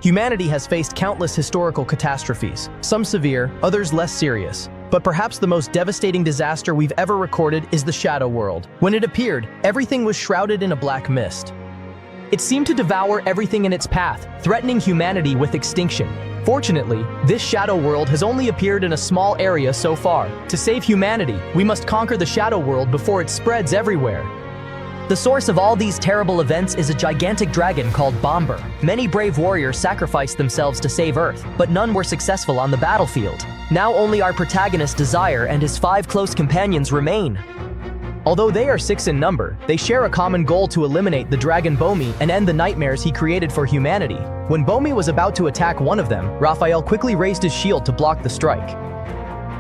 Humanity has faced countless historical catastrophes, some severe, others less serious. But perhaps the most devastating disaster we've ever recorded is the Shadow World. When it appeared, everything was shrouded in a black mist. It seemed to devour everything in its path, threatening humanity with extinction. Fortunately, this Shadow World has only appeared in a small area so far. To save humanity, we must conquer the Shadow World before it spreads everywhere. The source of all these terrible events is a gigantic dragon called Bomir. Many brave warriors sacrificed themselves to save Earth, but none were successful on the battlefield. Now only our protagonist Desire and his 5 close companions remain. Although they are 6 in number, they share a common goal to eliminate the dragon Bomir and end the nightmares he created for humanity. When Bomir was about to attack one of them, Raphael quickly raised his shield to block the strike.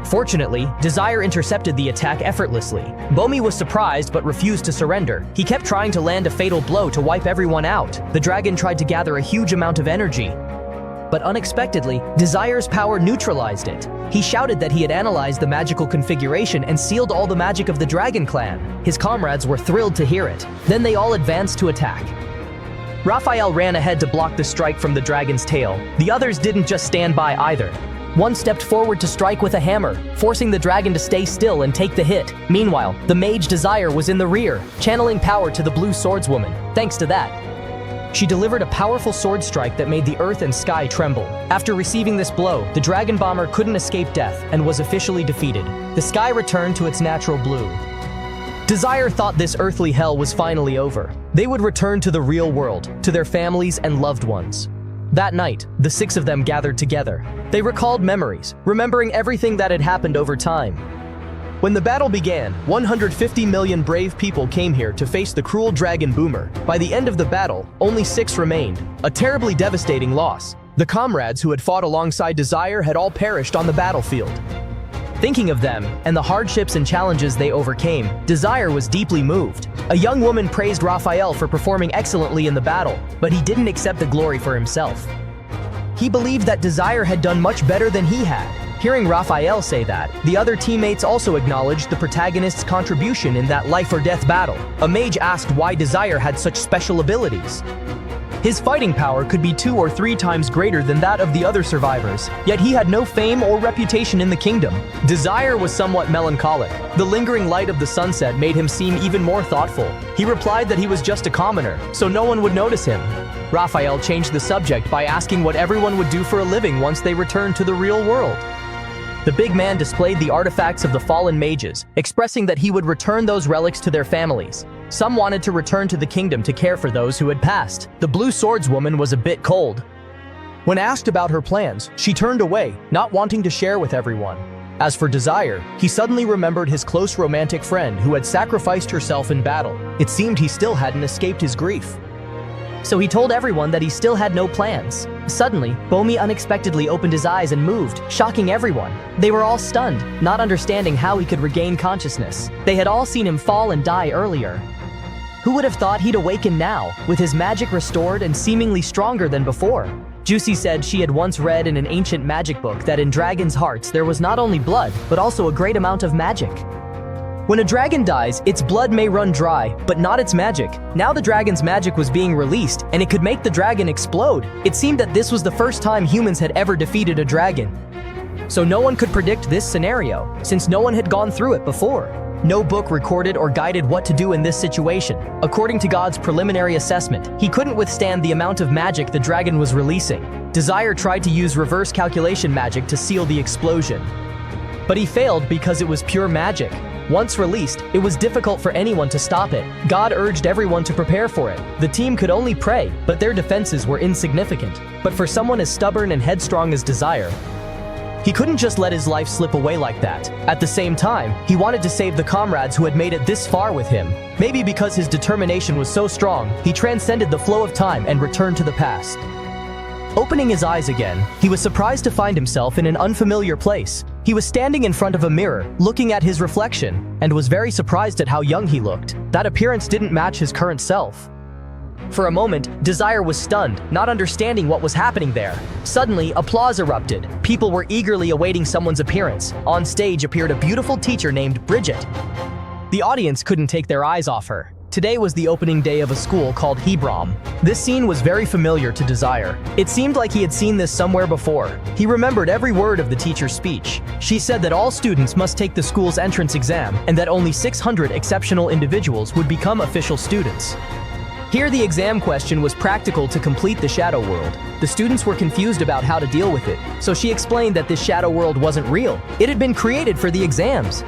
Fortunately, Desire intercepted the attack effortlessly. Bomir was surprised but refused to surrender. He kept trying to land a fatal blow to wipe everyone out. The dragon tried to gather a huge amount of energy, but unexpectedly, Desire's power neutralized it. He shouted that he had analyzed the magical configuration and sealed all the magic of the Dragon Clan. His comrades were thrilled to hear it. Then they all advanced to attack. Raphael ran ahead to block the strike from the dragon's tail. The others didn't just stand by either. One stepped forward to strike with a hammer, forcing the dragon to stay still and take the hit. Meanwhile, the mage Desire was in the rear, channeling power to the blue swordswoman. Thanks to that, she delivered a powerful sword strike that made the earth and sky tremble. After receiving this blow, the dragon Bomir couldn't escape death and was officially defeated. The sky returned to its natural blue. Desire thought this earthly hell was finally over. They would return to the real world, to their families and loved ones. That night, the 6 of them gathered together. They recalled memories, remembering everything that had happened over time. When the battle began, 150 million brave people came here to face the cruel dragon Bomir. By the end of the battle, only 6 remained, a terribly devastating loss. The comrades who had fought alongside Desire had all perished on the battlefield. Thinking of them, and the hardships and challenges they overcame, Desire was deeply moved. A young woman praised Raphael for performing excellently in the battle, but he didn't accept the glory for himself. He believed that Desire had done much better than he had. Hearing Raphael say that, the other teammates also acknowledged the protagonist's contribution in that life-or-death battle. A mage asked why Desire had such special abilities. His fighting power could be 2 or 3 times greater than that of the other survivors, yet he had no fame or reputation in the kingdom. Desire was somewhat melancholic. The lingering light of the sunset made him seem even more thoughtful. He replied that he was just a commoner, so no one would notice him. Raphael changed the subject by asking what everyone would do for a living once they returned to the real world. The big man displayed the artifacts of the fallen mages, expressing that he would return those relics to their families. Some wanted to return to the kingdom to care for those who had passed. The blue swordswoman was a bit cold. When asked about her plans, she turned away, not wanting to share with everyone. As for Desire, he suddenly remembered his close romantic friend who had sacrificed herself in battle. It seemed he still hadn't escaped his grief. So he told everyone that he still had no plans. Suddenly, Bomir unexpectedly opened his eyes and moved, shocking everyone. They were all stunned, not understanding how he could regain consciousness. They had all seen him fall and die earlier. Who would have thought he'd awaken now, with his magic restored and seemingly stronger than before? Juicy said she had once read in an ancient magic book that in dragons' hearts there was not only blood, but also a great amount of magic. When a dragon dies, its blood may run dry, but not its magic. Now the dragon's magic was being released, and it could make the dragon explode. It seemed that this was the first time humans had ever defeated a dragon. So no one could predict this scenario, since no one had gone through it before. No book recorded or guided what to do in this situation. According to God's preliminary assessment, he couldn't withstand the amount of magic the dragon was releasing. Desire tried to use reverse calculation magic to seal the explosion, but he failed because it was pure magic. Once released, it was difficult for anyone to stop it. God urged everyone to prepare for it. The team could only pray, but their defenses were insignificant. But for someone as stubborn and headstrong as Desire, he couldn't just let his life slip away like that. At the same time, he wanted to save the comrades who had made it this far with him. Maybe because his determination was so strong, he transcended the flow of time and returned to the past. Opening his eyes again, he was surprised to find himself in an unfamiliar place. He was standing in front of a mirror, looking at his reflection, and was very surprised at how young he looked. That appearance didn't match his current self. For a moment, Desire was stunned, not understanding what was happening there. Suddenly, applause erupted. People were eagerly awaiting someone's appearance. On stage appeared a beautiful teacher named Bridget. The audience couldn't take their eyes off her. Today was the opening day of a school called Hebron. This scene was very familiar to Desire. It seemed like he had seen this somewhere before. He remembered every word of the teacher's speech. She said that all students must take the school's entrance exam and that only 600 exceptional individuals would become official students. Here the exam question was practical to complete the shadow world. The students were confused about how to deal with it, so she explained that this shadow world wasn't real. It had been created for the exams.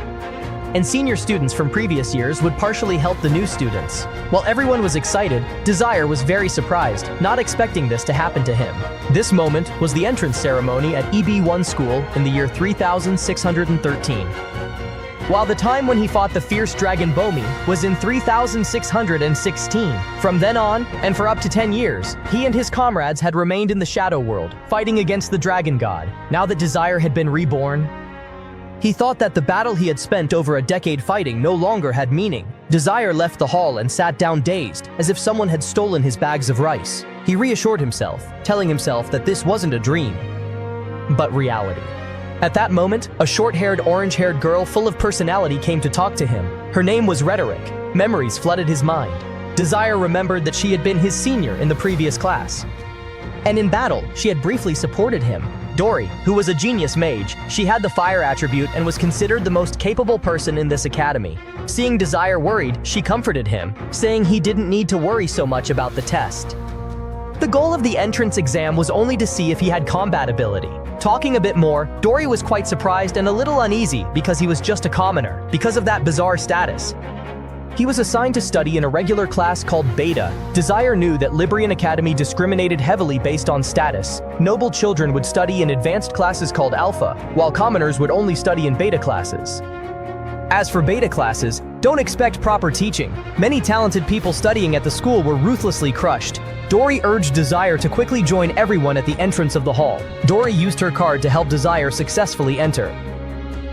And senior students from previous years would partially help the new students. While everyone was excited, Desire was very surprised, not expecting this to happen to him. This moment was the entrance ceremony at EB1 school in the year 3613. While the time when he fought the fierce dragon Bomir was in 3616. From then on, and for up to 10 years, he and his comrades had remained in the shadow world, fighting against the dragon god. Now that Desire had been reborn, he thought that the battle he had spent over a decade fighting no longer had meaning. Desire left the hall and sat down dazed, as if someone had stolen his bags of rice. He reassured himself, telling himself that this wasn't a dream, but reality. At that moment, a short-haired, orange-haired girl full of personality came to talk to him. Her name was Rhetoric. Memories flooded his mind. Desire remembered that she had been his senior in the previous class. And in battle, she had briefly supported him. Dory, who was a genius mage, she had the fire attribute and was considered the most capable person in this academy. Seeing Desire worried, she comforted him, saying he didn't need to worry so much about the test. The goal of the entrance exam was only to see if he had combat ability. Talking a bit more, Dory was quite surprised and a little uneasy because he was just a commoner, because of that bizarre status. He was assigned to study in a regular class called Beta. Desire knew that Librian Academy discriminated heavily based on status. Noble children would study in advanced classes called Alpha, while commoners would only study in Beta classes. As for Beta classes, don't expect proper teaching. Many talented people studying at the school were ruthlessly crushed. Dory urged Desire to quickly join everyone at the entrance of the hall. Dory used her card to help Desire successfully enter.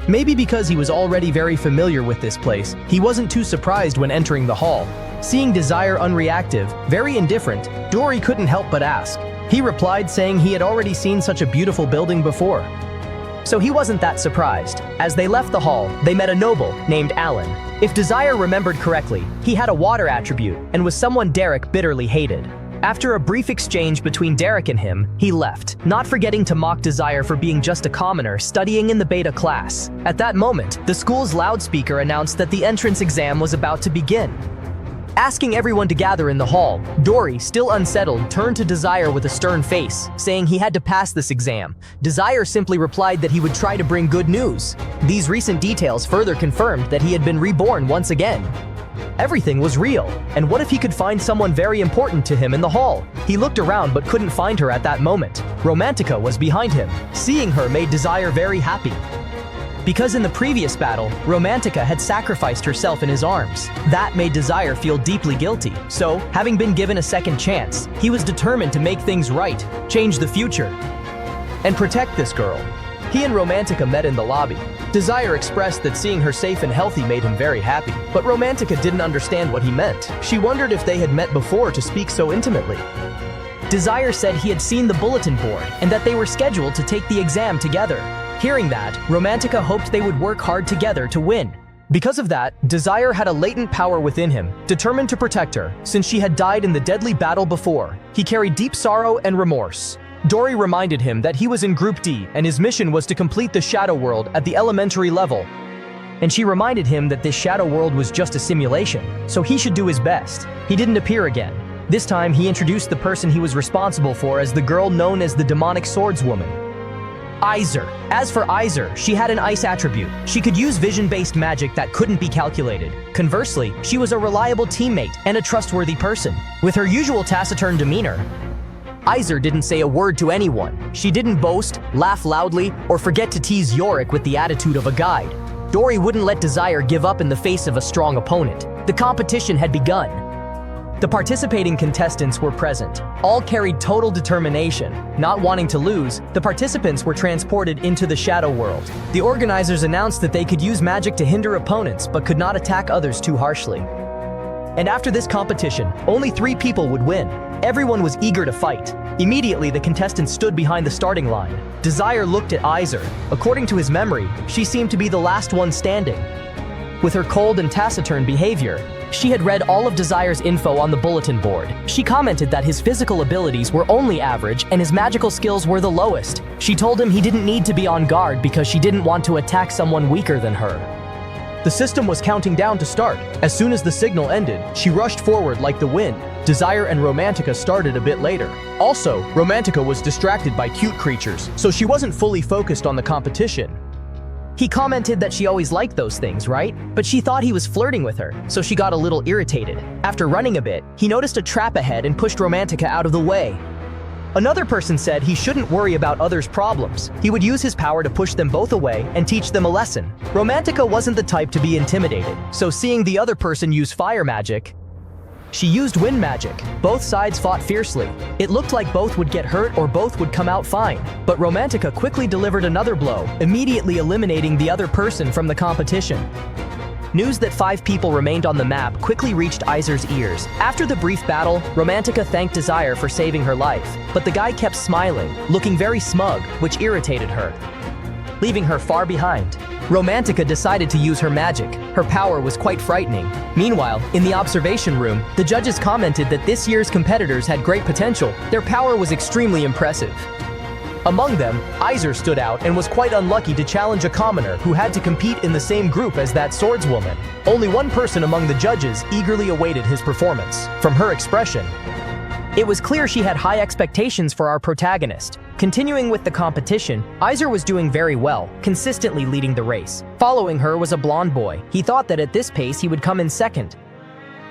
Maybe because he was already very familiar with this place, he wasn't too surprised when entering the hall. Seeing Desire unreactive, very indifferent, Dory couldn't help but ask. He replied saying he had already seen such a beautiful building before. So he wasn't that surprised. As they left the hall, they met a noble named Alan. If Desire remembered correctly, he had a water attribute and was someone Derek bitterly hated. After a brief exchange between Derek and him, he left, not forgetting to mock Desire for being just a commoner studying in the Beta class. At that moment, the school's loudspeaker announced that the entrance exam was about to begin. Asking everyone to gather in the hall, Dory, still unsettled, turned to Desire with a stern face, saying he had to pass this exam. Desire simply replied that he would try to bring good news. These recent details further confirmed that he had been reborn once again. Everything was real, and what if he could find someone very important to him in the hall? He looked around but couldn't find her at that moment. Romantica was behind him. Seeing her made Desire very happy. Because in the previous battle, Romantica had sacrificed herself in his arms. That made Desire feel deeply guilty. So, having been given a second chance, he was determined to make things right, change the future, and protect this girl. He and Romantica met in the lobby. Desire expressed that seeing her safe and healthy made him very happy, but Romantica didn't understand what he meant. She wondered if they had met before to speak so intimately. Desire said he had seen the bulletin board and that they were scheduled to take the exam together. Hearing that, Romantica hoped they would work hard together to win. Because of that, Desire had a latent power within him, determined to protect her, since she had died in the deadly battle before. He carried deep sorrow and remorse. Dory reminded him that he was in Group D and his mission was to complete the Shadow World at the elementary level. And she reminded him that this Shadow World was just a simulation, so he should do his best. He didn't appear again. This time, he introduced the person he was responsible for as the girl known as the demonic swordswoman. Iser. As for Iser, she had an ice attribute. She could use vision-based magic that couldn't be calculated. Conversely, she was a reliable teammate and a trustworthy person. With her usual taciturn demeanor, Iser didn't say a word to anyone. She didn't boast, laugh loudly, or forget to tease Yorick with the attitude of a guide. Dory wouldn't let Desire give up in the face of a strong opponent. The competition had begun. The participating contestants were present. All carried total determination. Not wanting to lose, the participants were transported into the Shadow World. The organizers announced that they could use magic to hinder opponents but could not attack others too harshly. And after this competition, only 3 people would win. Everyone was eager to fight. Immediately, the contestants stood behind the starting line. Desire looked at Iser. According to his memory, she seemed to be the last one standing. With her cold and taciturn behavior, She had read all of Desire's info on the bulletin board. She commented that his physical abilities were only average and his magical skills were the lowest. She told him he didn't need to be on guard because she didn't want to attack someone weaker than her. The system was counting down to start. As soon as the signal ended, she rushed forward like the wind. Desire and Romantica started a bit later. Also, Romantica was distracted by cute creatures, so she wasn't fully focused on the competition. He commented that she always liked those things, right? But she thought he was flirting with her, so she got a little irritated. After running a bit, he noticed a trap ahead and pushed Romantica out of the way. Another person said he shouldn't worry about others' problems. He would use his power to push them both away and teach them a lesson. Romantica wasn't the type to be intimidated, so seeing the other person use fire magic, she used wind magic. Both sides fought fiercely. It looked like both would get hurt or both would come out fine. But Romantica quickly delivered another blow, immediately eliminating the other person from the competition. News that 5 people remained on the map quickly reached Izer's ears. After the brief battle, Romantica thanked Desire for saving her life, but the guy kept smiling, looking very smug, which irritated her, leaving her far behind. Romantica decided to use her magic. Her power was quite frightening. Meanwhile, in the observation room, the judges commented that this year's competitors had great potential. Their power was extremely impressive. Among them, Izer stood out and was quite unlucky to challenge a commoner who had to compete in the same group as that swordswoman. Only one person among the judges eagerly awaited his performance. From her expression, it was clear she had high expectations for our protagonist. Continuing with the competition, Izer was doing very well, consistently leading the race. Following her was a blonde boy. He thought that at this pace he would come in second.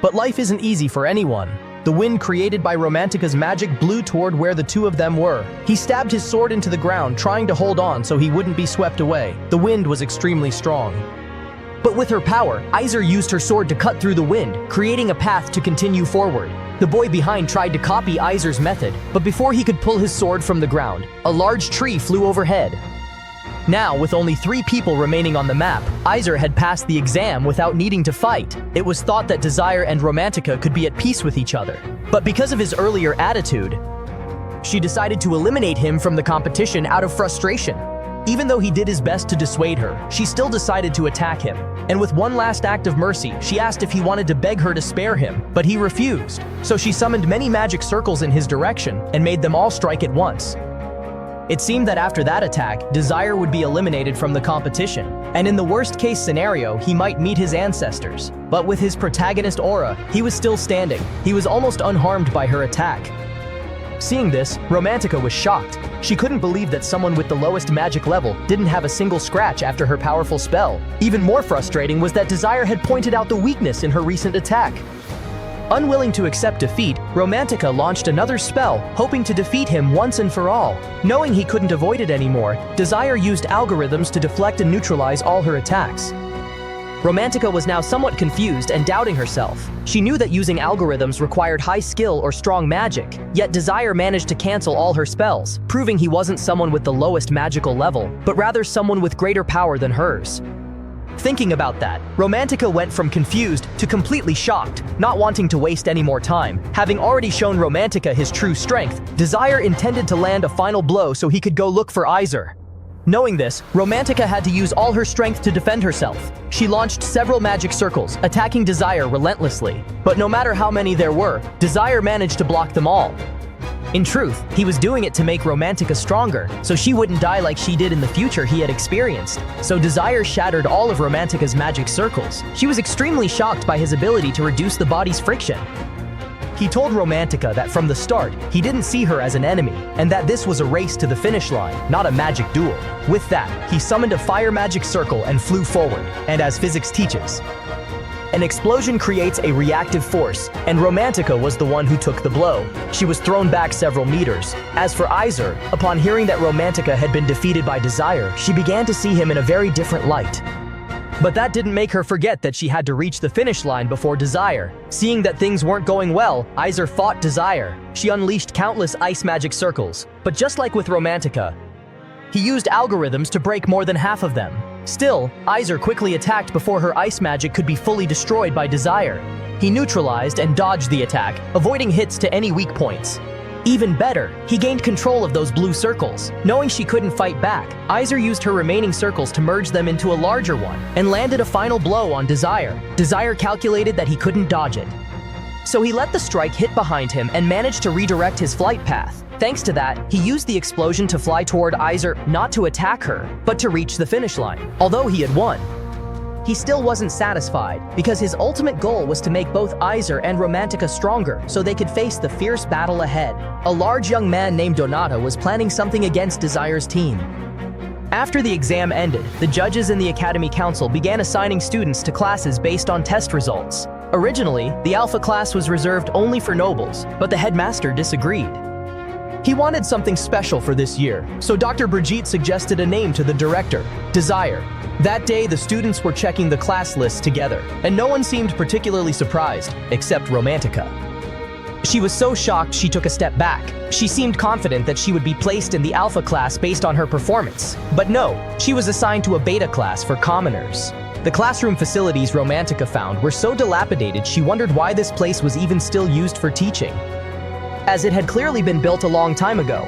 But life isn't easy for anyone. The wind created by Romantica's magic blew toward where the two of them were. He stabbed his sword into the ground, trying to hold on so he wouldn't be swept away. The wind was extremely strong. But with her power, Izer used her sword to cut through the wind, creating a path to continue forward. The boy behind tried to copy Izer's method, but before he could pull his sword from the ground, a large tree flew overhead. Now, with only 3 people remaining on the map, Izer had passed the exam without needing to fight. It was thought that Desire and Romantica could be at peace with each other. But because of his earlier attitude, she decided to eliminate him from the competition out of frustration. Even though he did his best to dissuade her, she still decided to attack him. And with one last act of mercy, she asked if he wanted to beg her to spare him, but he refused. So she summoned many magic circles in his direction and made them all strike at once. It seemed that after that attack, Desire would be eliminated from the competition, and in the worst-case scenario, he might meet his ancestors. But with his protagonist aura, he was still standing. He was almost unharmed by her attack. Seeing this, Romantica was shocked. She couldn't believe that someone with the lowest magic level didn't have a single scratch after her powerful spell. Even more frustrating was that Desire had pointed out the weakness in her recent attack. Unwilling to accept defeat, Romantica launched another spell, hoping to defeat him once and for all. Knowing he couldn't avoid it anymore, Desire used algorithms to deflect and neutralize all her attacks. Romantica was now somewhat confused and doubting herself. She knew that using algorithms required high skill or strong magic, yet Desire managed to cancel all her spells, proving he wasn't someone with the lowest magical level, but rather someone with greater power than hers. Thinking about that, Romantica went from confused to completely shocked, not wanting to waste any more time. Having already shown Romantica his true strength, Desire intended to land a final blow so he could go look for Izer. Knowing this, Romantica had to use all her strength to defend herself. She launched several magic circles, attacking Desire relentlessly. But no matter how many there were, Desire managed to block them all. In truth, he was doing it to make Romantica stronger, so she wouldn't die like she did in the future he had experienced. So Desire shattered all of Romantica's magic circles. She was extremely shocked by his ability to reduce the body's friction. He told Romantica that from the start, he didn't see her as an enemy, and that this was a race to the finish line, not a magic duel. With that, he summoned a fire magic circle and flew forward, and as physics teaches, an explosion creates a reactive force, and Romantica was the one who took the blow. She was thrown back several meters. As for Izer, upon hearing that Romantica had been defeated by Desire, she began to see him in a very different light. But that didn't make her forget that she had to reach the finish line before Desire. Seeing that things weren't going well, Izer fought Desire. She unleashed countless ice magic circles. But just like with Romantica, he used algorithms to break more than half of them. Still, Izer quickly attacked before her ice magic could be fully destroyed by Desire. He neutralized and dodged the attack, avoiding hits to any weak points. Even better, he gained control of those blue circles. Knowing she couldn't fight back, Aizer used her remaining circles to merge them into a larger one and landed a final blow on Desire. Desire calculated that he couldn't dodge it. So he let the strike hit behind him and managed to redirect his flight path. Thanks to that, he used the explosion to fly toward Aizer, not to attack her, but to reach the finish line. Although he had won, he still wasn't satisfied, because his ultimate goal was to make both Aizer and Romantica stronger so they could face the fierce battle ahead. A large young man named Donata was planning something against Desire's team. After the exam ended, the judges and the Academy Council began assigning students to classes based on test results. Originally, the Alpha class was reserved only for nobles, but the headmaster disagreed. He wanted something special for this year, so Dr. Brigitte suggested a name to the director, Desire. That day, the students were checking the class lists together, and no one seemed particularly surprised, except Romantica. She was so shocked she took a step back. She seemed confident that she would be placed in the Alpha class based on her performance. But no, she was assigned to a Beta class for commoners. The classroom facilities Romantica found were so dilapidated she wondered why this place was even still used for teaching, as it had clearly been built a long time ago.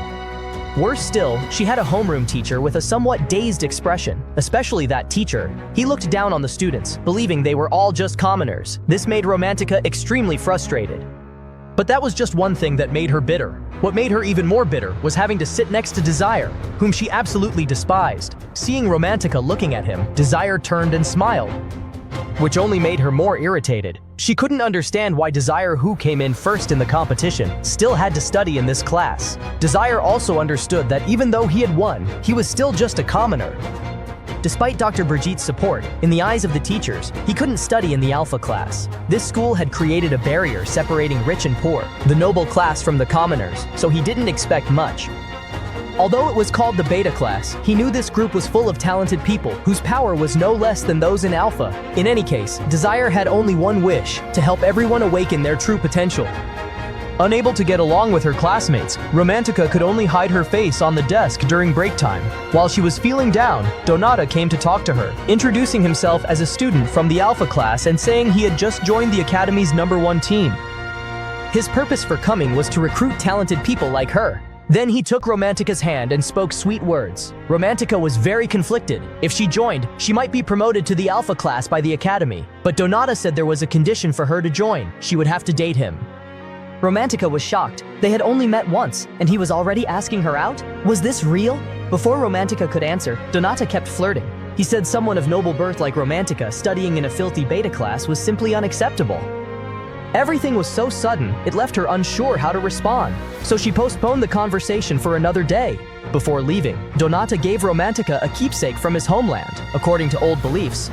Worse still, she had a homeroom teacher with a somewhat dazed expression, especially that teacher. He looked down on the students, believing they were all just commoners. This made Romantica extremely frustrated. But that was just one thing that made her bitter. What made her even more bitter was having to sit next to Desire, whom she absolutely despised. Seeing Romantica looking at him, Desire turned and smiled, which only made her more irritated. She couldn't understand why Desire, who came in first in the competition, still had to study in this class. Desire also understood that even though he had won, he was still just a commoner. Despite Dr. Brigitte's support, in the eyes of the teachers, he couldn't study in the Alpha class. This school had created a barrier separating rich and poor, the noble class from the commoners, so he didn't expect much. Although it was called the Beta class, he knew this group was full of talented people whose power was no less than those in Alpha. In any case, Desire had only one wish: to help everyone awaken their true potential. Unable to get along with her classmates, Romantica could only hide her face on the desk during break time. While she was feeling down, Donata came to talk to her, introducing himself as a student from the Alpha class and saying he had just joined the Academy's #1 team. His purpose for coming was to recruit talented people like her. Then he took Romantica's hand and spoke sweet words. Romantica was very conflicted. If she joined, she might be promoted to the Alpha class by the Academy. But Donata said there was a condition for her to join: she would have to date him. Romantica was shocked. They had only met once, and he was already asking her out? Was this real? Before Romantica could answer, Donata kept flirting. He said someone of noble birth like Romantica studying in a filthy Beta class was simply unacceptable. Everything was so sudden, it left her unsure how to respond, so she postponed the conversation for another day. Before leaving, Donata gave Romantica a keepsake from his homeland. According to old beliefs,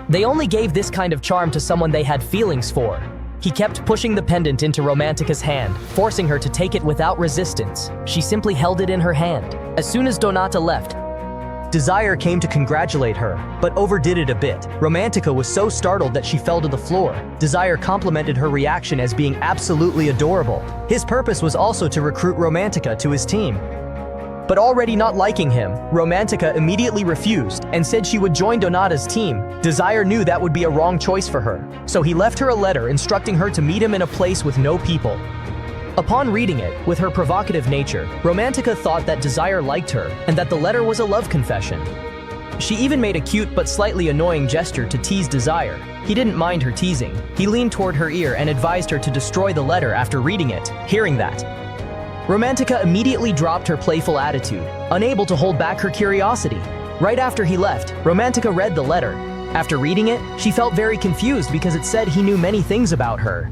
they only gave this kind of charm to someone they had feelings for. He kept pushing the pendant into Romantica's hand, forcing her to take it without resistance. She simply held it in her hand. As soon as Donata left, Desire came to congratulate her, but overdid it a bit. Romantica was so startled that she fell to the floor. Desire complimented her reaction as being absolutely adorable. His purpose was also to recruit Romantica to his team. But already not liking him, Romantica immediately refused and said she would join Donata's team. Desire knew that would be a wrong choice for her, so he left her a letter instructing her to meet him in a place with no people. Upon reading it, with her provocative nature, Romantica thought that Desire liked her and that the letter was a love confession. She even made a cute but slightly annoying gesture to tease Desire. He didn't mind her teasing. He leaned toward her ear and advised her to destroy the letter after reading it. Hearing that, Romantica immediately dropped her playful attitude, unable to hold back her curiosity. Right after he left, Romantica read the letter. After reading it, she felt very confused because it said he knew many things about her.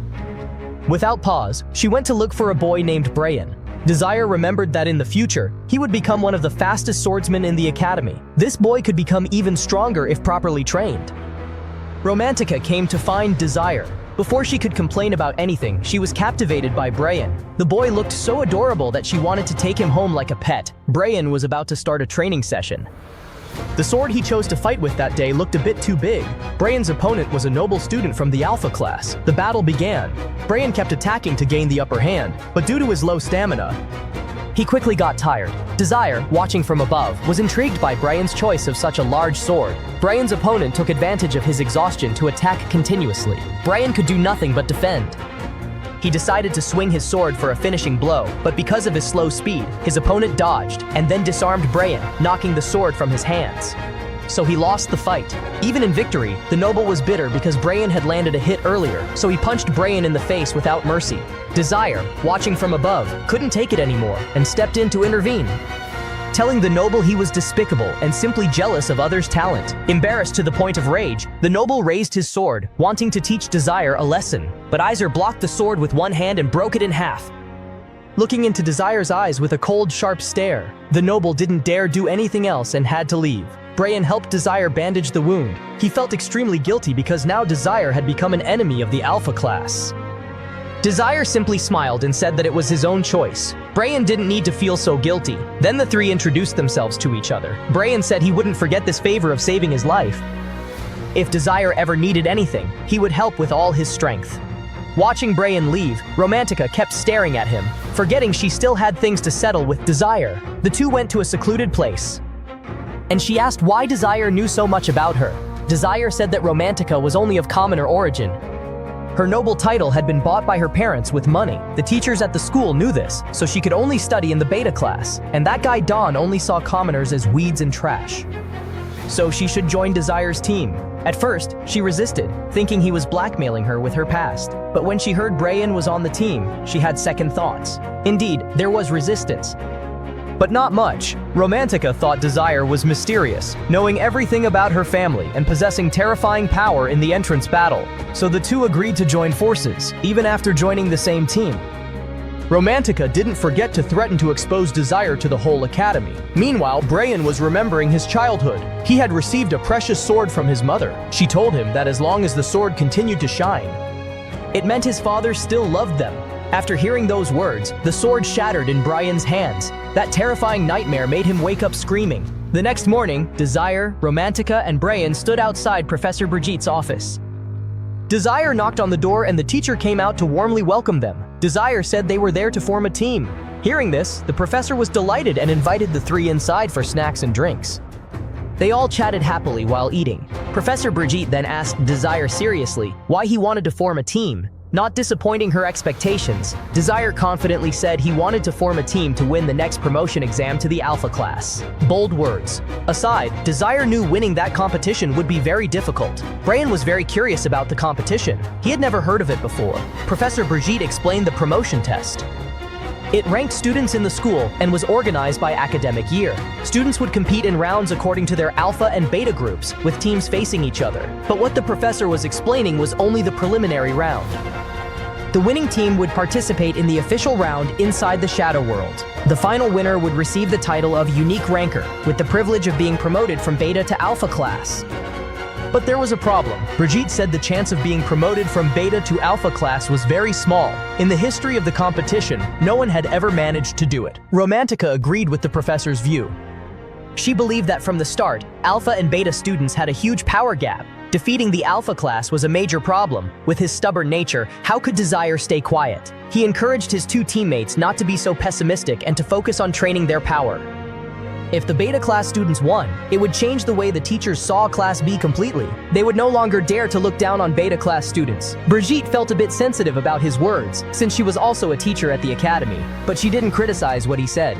Without pause, she went to look for a boy named Brian. Desire remembered that in the future, he would become one of the fastest swordsmen in the Academy. This boy could become even stronger if properly trained. Romantica came to find Desire. Before she could complain about anything, she was captivated by Brian. The boy looked so adorable that she wanted to take him home like a pet. Brian was about to start a training session. The sword he chose to fight with that day looked a bit too big. Brian's opponent was a noble student from the Alpha class. The battle began. Brian kept attacking to gain the upper hand, but due to his low stamina, he quickly got tired. Desire, watching from above, was intrigued by Brian's choice of such a large sword. Brian's opponent took advantage of his exhaustion to attack continuously. Brian could do nothing but defend. He decided to swing his sword for a finishing blow, but because of his slow speed, his opponent dodged and then disarmed Brian, knocking the sword from his hands. So he lost the fight. Even in victory, the noble was bitter because Brian had landed a hit earlier, so he punched Brian in the face without mercy. Desire, watching from above, couldn't take it anymore and stepped in to intervene, telling the noble he was despicable and simply jealous of others' talent. Embarrassed to the point of rage, the noble raised his sword, wanting to teach Desire a lesson, but Iser blocked the sword with one hand and broke it in half. Looking into Desire's eyes with a cold, sharp stare, the noble didn't dare do anything else and had to leave. Brian helped Desire bandage the wound. He felt extremely guilty because now Desire had become an enemy of the Alpha class. Desire simply smiled and said that it was his own choice. Brian didn't need to feel so guilty. Then the three introduced themselves to each other. Brian said he wouldn't forget this favor of saving his life. If Desire ever needed anything, he would help with all his strength. Watching Brian leave, Romantica kept staring at him, forgetting she still had things to settle with Desire. The two went to a secluded place, and she asked why Desire knew so much about her. Desire said that Romantica was only of commoner origin. Her noble title had been bought by her parents with money. The teachers at the school knew this, so she could only study in the beta class, and that guy Don only saw commoners as weeds and trash. So she should join Desire's team. At first, she resisted, thinking he was blackmailing her with her past. But when she heard Brian was on the team, she had second thoughts. Indeed, there was resistance, but not much. Romantica thought Desire was mysterious, knowing everything about her family and possessing terrifying power in the entrance battle. So the two agreed to join forces, even after joining the same team. Romantica didn't forget to threaten to expose Desire to the whole academy. Meanwhile, Brian was remembering his childhood. He had received a precious sword from his mother. She told him that as long as the sword continued to shine, it meant his father still loved them. After hearing those words, the sword shattered in Brian's hands. That terrifying nightmare made him wake up screaming. The next morning, Desire, Romantica, and Brian stood outside Professor Brigitte's office. Desire knocked on the door and the teacher came out to warmly welcome them. Desire said they were there to form a team. Hearing this, the professor was delighted and invited the three inside for snacks and drinks. They all chatted happily while eating. Professor Brigitte then asked Desire seriously why he wanted to form a team. Not disappointing her expectations, Desire confidently said he wanted to form a team to win the next promotion exam to the Alpha class. Bold words aside, Desire knew winning that competition would be very difficult. Brian was very curious about the competition. He had never heard of it before. Professor Brigitte explained the promotion test. It ranked students in the school and was organized by academic year. Students would compete in rounds according to their alpha and beta groups, with teams facing each other. But what the professor was explaining was only the preliminary round. The winning team would participate in the official round inside the Shadow World. The final winner would receive the title of Unique Ranker, with the privilege of being promoted from Beta to Alpha class. But there was a problem. Brigitte said the chance of being promoted from Beta to Alpha class was very small. In the history of the competition, no one had ever managed to do it. Romantica agreed with the professor's view. She believed that from the start, Alpha and Beta students had a huge power gap. Defeating the Alpha class was a major problem. With his stubborn nature, how could Desire stay quiet? He encouraged his two teammates not to be so pessimistic and to focus on training their power. If the Beta class students won, it would change the way the teachers saw Class B completely. They would no longer dare to look down on Beta class students. Brigitte felt a bit sensitive about his words, since she was also a teacher at the academy, but she didn't criticize what he said.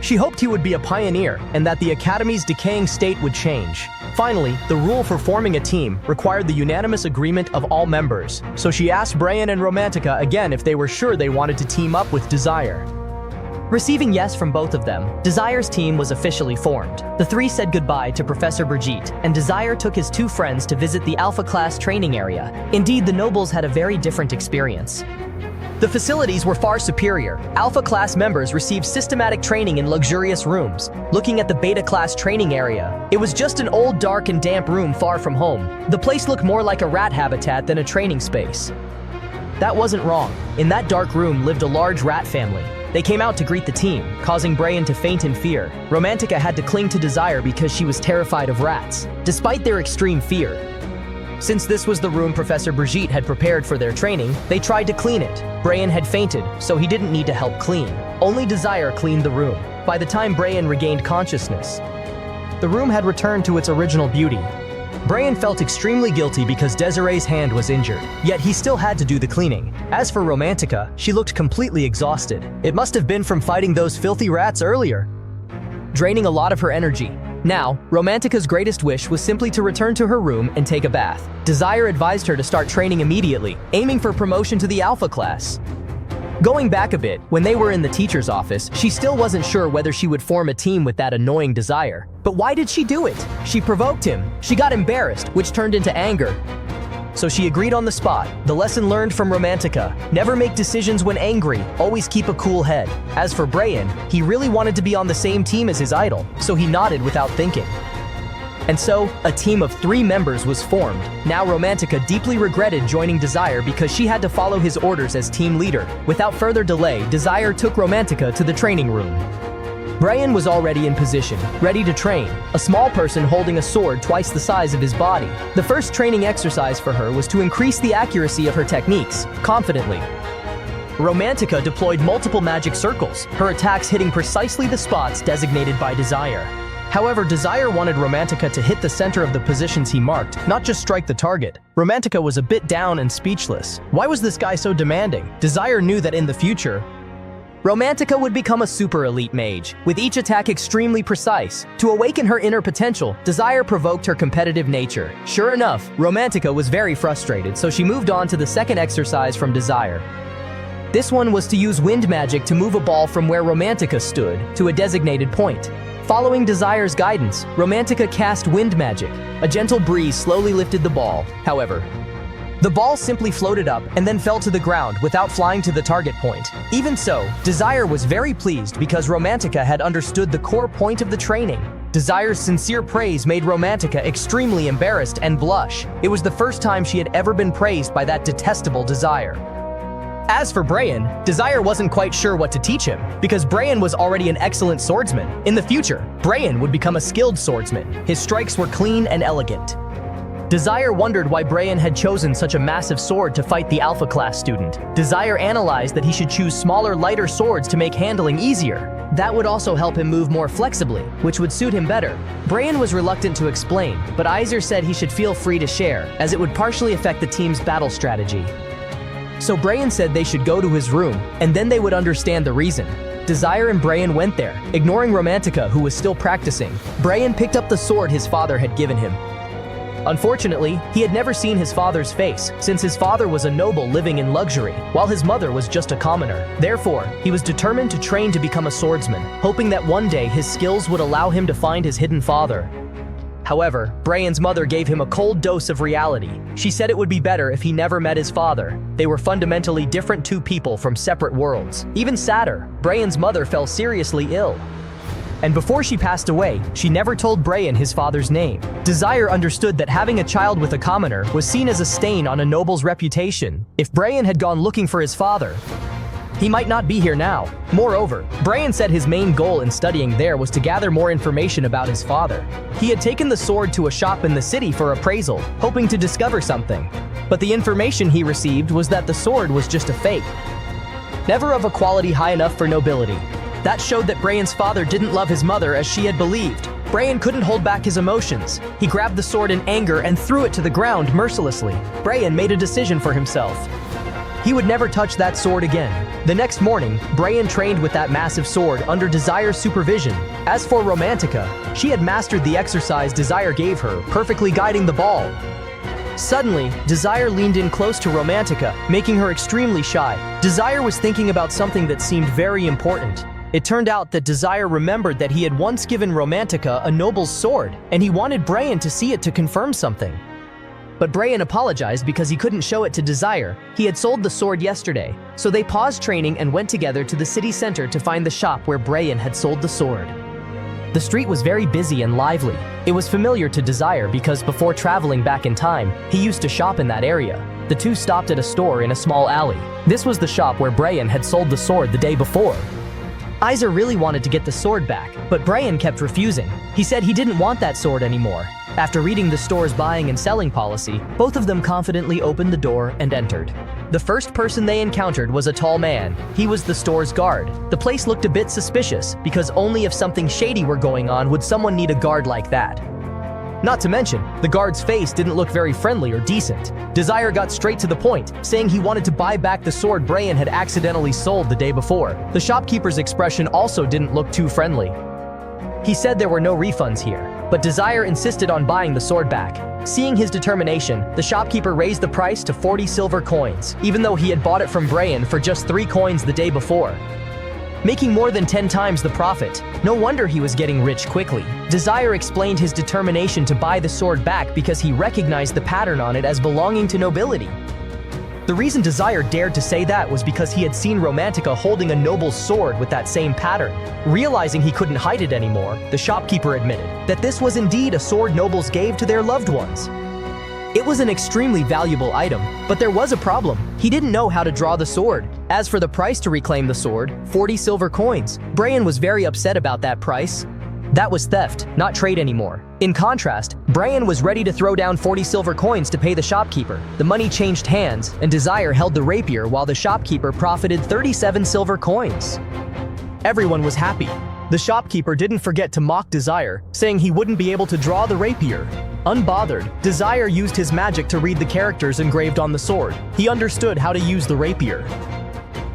She hoped he would be a pioneer and that the academy's decaying state would change. Finally, the rule for forming a team required the unanimous agreement of all members, so she asked Brian and Romantica again if they were sure they wanted to team up with Desire. Receiving yes from both of them, Desire's team was officially formed. The three said goodbye to Professor Brigitte, and Desire took his two friends to visit the Alpha class training area. Indeed, the nobles had a very different experience. The facilities were far superior. Alpha class members received systematic training in luxurious rooms. Looking at the Beta class training area, it was just an old, dark and damp room far from home. The place looked more like a rat habitat than a training space. That wasn't wrong. In that dark room lived a large rat family. They came out to greet the team, causing Brian to faint in fear. Romantica had to cling to Desire because she was terrified of rats, despite their extreme fear. Since this was the room Professor Brigitte had prepared for their training, they tried to clean it. Brian had fainted, so he didn't need to help clean. Only Desire cleaned the room. By the time Brian regained consciousness, the room had returned to its original beauty. Brian felt extremely guilty because Desiree's hand was injured, yet he still had to do the cleaning. As for Romantica, she looked completely exhausted. It must have been from fighting those filthy rats earlier, draining a lot of her energy. Now, Romantica's greatest wish was simply to return to her room and take a bath. Desire advised her to start training immediately, aiming for promotion to the Alpha class. Going back a bit, when they were in the teacher's office, she still wasn't sure whether she would form a team with that annoying Desire. But why did she do it? She provoked him. She got embarrassed, which turned into anger. So she agreed on the spot. The lesson learned from Romantica: never make decisions when angry, always keep a cool head. As for Brian, he really wanted to be on the same team as his idol, so he nodded without thinking. And so, a team of 3 members was formed. Now Romantica deeply regretted joining Desire because she had to follow his orders as team leader. Without further delay, Desire took Romantica to the training room. Brian was already in position, ready to train, a small person holding a sword twice the size of his body. The first training exercise for her was to increase the accuracy of her techniques, confidently. Romantica deployed multiple magic circles, her attacks hitting precisely the spots designated by Desire. However, Desire wanted Romantica to hit the center of the positions he marked, not just strike the target. Romantica was a bit down and speechless. Why was this guy so demanding? Desire knew that in the future, Romantica would become a super elite mage, with each attack extremely precise. To awaken her inner potential, Desire provoked her competitive nature. Sure enough, Romantica was very frustrated, so she moved on to the second exercise from Desire. This one was to use wind magic to move a ball from where Romantica stood to a designated point. Following Desire's guidance, Romantica cast wind magic. A gentle breeze slowly lifted the ball. However, the ball simply floated up and then fell to the ground without flying to the target point. Even so, Desire was very pleased because Romantica had understood the core point of the training. Desire's sincere praise made Romantica extremely embarrassed and blush. It was the first time she had ever been praised by that detestable Desire. As for Brian, Desire wasn't quite sure what to teach him, because Brian was already an excellent swordsman. In the future, Brian would become a skilled swordsman. His strikes were clean and elegant. Desire wondered why Brian had chosen such a massive sword to fight the Alpha class student. Desire analyzed that he should choose smaller, lighter swords to make handling easier. That would also help him move more flexibly, which would suit him better. Brian was reluctant to explain, but Iser said he should feel free to share, as it would partially affect the team's battle strategy. So Brian said they should go to his room, and then they would understand the reason. Desire and Brian went there, ignoring Romantica, who was still practicing. Brian picked up the sword his father had given him. Unfortunately, he had never seen his father's face, since his father was a noble living in luxury, while his mother was just a commoner. Therefore, he was determined to train to become a swordsman, hoping that one day his skills would allow him to find his hidden father. However, Brian's mother gave him a cold dose of reality. She said it would be better if he never met his father. They were fundamentally different two people from separate worlds. Even sadder, Brian's mother fell seriously ill. And before she passed away, she never told Brian his father's name. Desire understood that having a child with a commoner was seen as a stain on a noble's reputation. If Brian had gone looking for his father, he might not be here now. Moreover, Brian said his main goal in studying there was to gather more information about his father. He had taken the sword to a shop in the city for appraisal, hoping to discover something. But the information he received was that the sword was just a fake, never of a quality high enough for nobility. That showed that Brian's father didn't love his mother as she had believed. Brian couldn't hold back his emotions. He grabbed the sword in anger and threw it to the ground mercilessly. Brian made a decision for himself. He would never touch that sword again. The next morning, Brian trained with that massive sword under Desire's supervision. As for Romantica, she had mastered the exercise Desire gave her, perfectly guiding the ball. Suddenly, Desire leaned in close to Romantica, making her extremely shy. Desire was thinking about something that seemed very important. It turned out that Desire remembered that he had once given Romantica a noble's sword, and he wanted Brian to see it to confirm something. But Brian apologized because he couldn't show it to Desire. He had sold the sword yesterday, so they paused training and went together to the city center to find the shop where Brian had sold the sword. The street was very busy and lively. It was familiar to Desire because before traveling back in time, he used to shop in that area. The two stopped at a store in a small alley. This was the shop where Brian had sold the sword the day before. Iser really wanted to get the sword back, but Brian kept refusing. He said he didn't want that sword anymore. After reading the store's buying and selling policy, both of them confidently opened the door and entered. The first person they encountered was a tall man. He was the store's guard. The place looked a bit suspicious, because only if something shady were going on would someone need a guard like that. Not to mention, the guard's face didn't look very friendly or decent. Desire got straight to the point, saying he wanted to buy back the sword Brian had accidentally sold the day before. The shopkeeper's expression also didn't look too friendly. He said there were no refunds here, but Desire insisted on buying the sword back. Seeing his determination, the shopkeeper raised the price to 40 silver coins, even though he had bought it from Brian for just 3 coins the day before, making more than 10 times the profit. No wonder he was getting rich quickly. Desire explained his determination to buy the sword back because he recognized the pattern on it as belonging to nobility. The reason Desire dared to say that was because he had seen Romantica holding a noble's sword with that same pattern. Realizing he couldn't hide it anymore, the shopkeeper admitted that this was indeed a sword nobles gave to their loved ones. It was an extremely valuable item, but there was a problem. He didn't know how to draw the sword. As for the price to reclaim the sword, 40 silver coins. Brian was very upset about that price. That was theft, not trade anymore. In contrast, Brian was ready to throw down 40 silver coins to pay the shopkeeper. The money changed hands, and Desire held the rapier while the shopkeeper profited 37 silver coins. Everyone was happy. The shopkeeper didn't forget to mock Desire, saying he wouldn't be able to draw the rapier. Unbothered, Desire used his magic to read the characters engraved on the sword. He understood how to use the rapier.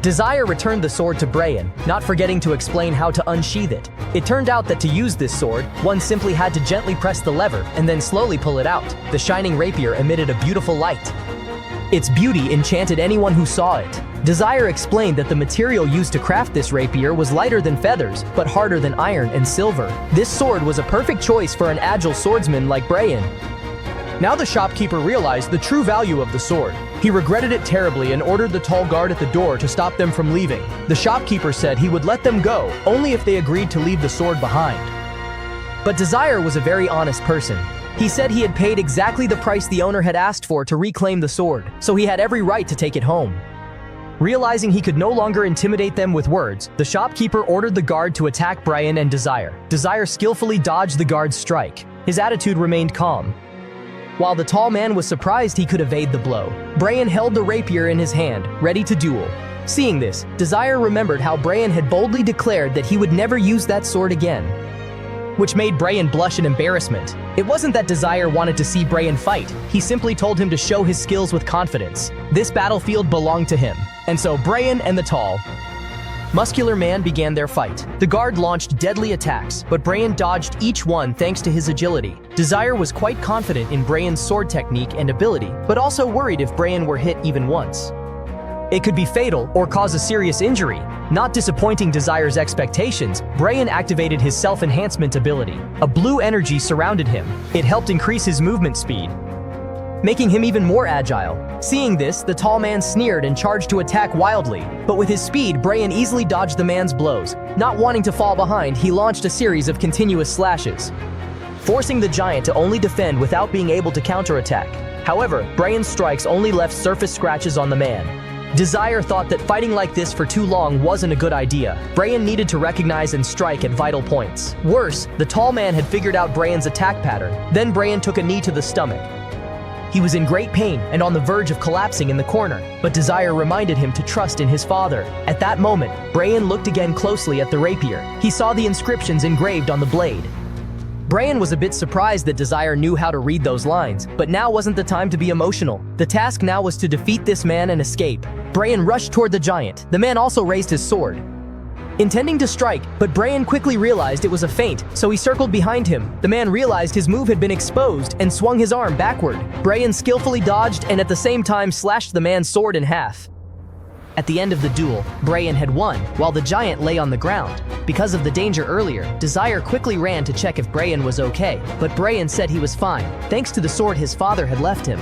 Desire returned the sword to Brian, not forgetting to explain how to unsheath it. It turned out that to use this sword, one simply had to gently press the lever and then slowly pull it out. The shining rapier emitted a beautiful light. Its beauty enchanted anyone who saw it. Desire explained that the material used to craft this rapier was lighter than feathers, but harder than iron and silver. This sword was a perfect choice for an agile swordsman like Brian. Now the shopkeeper realized the true value of the sword. He regretted it terribly and ordered the tall guard at the door to stop them from leaving. The shopkeeper said he would let them go, only if they agreed to leave the sword behind. But Desire was a very honest person. He said he had paid exactly the price the owner had asked for to reclaim the sword, so he had every right to take it home. Realizing he could no longer intimidate them with words, the shopkeeper ordered the guard to attack Brian and Desire. Desire skillfully dodged the guard's strike. His attitude remained calm. While the tall man was surprised he could evade the blow, Brian held the rapier in his hand, ready to duel. Seeing this, Desire remembered how Brian had boldly declared that he would never use that sword again, which made Brian blush in embarrassment. It wasn't that Desire wanted to see Brian fight, he simply told him to show his skills with confidence. This battlefield belonged to him, and so Brian and the tall, muscular man began their fight. The guard launched deadly attacks, but Brian dodged each one thanks to his agility. Desire was quite confident in Brian's sword technique and ability, but also worried if Brian were hit even once, it could be fatal or cause a serious injury. Not disappointing Desire's expectations, Brian activated his self-enhancement ability. A blue energy surrounded him. It helped increase his movement speed, making him even more agile. Seeing this, the tall man sneered and charged to attack wildly. But with his speed, Brian easily dodged the man's blows. Not wanting to fall behind, he launched a series of continuous slashes, forcing the giant to only defend without being able to counterattack. However, Brian's strikes only left surface scratches on the man. Desire thought that fighting like this for too long wasn't a good idea. Brian needed to recognize and strike at vital points. Worse, the tall man had figured out Brian's attack pattern. Then Brian took a knee to the stomach. He was in great pain and on the verge of collapsing in the corner, but Desire reminded him to trust in his father. At that moment, Brian looked again closely at the rapier. He saw the inscriptions engraved on the blade. Brian was a bit surprised that Desire knew how to read those lines, but now wasn't the time to be emotional. The task now was to defeat this man and escape. Brian rushed toward the giant. The man also raised his sword, intending to strike, but Brian quickly realized it was a feint, so he circled behind him. The man realized his move had been exposed and swung his arm backward. Brian skillfully dodged and at the same time slashed the man's sword in half. At the end of the duel, Brian had won, while the giant lay on the ground. Because of the danger earlier, Desire quickly ran to check if Brian was okay, but Brian said he was fine, thanks to the sword his father had left him.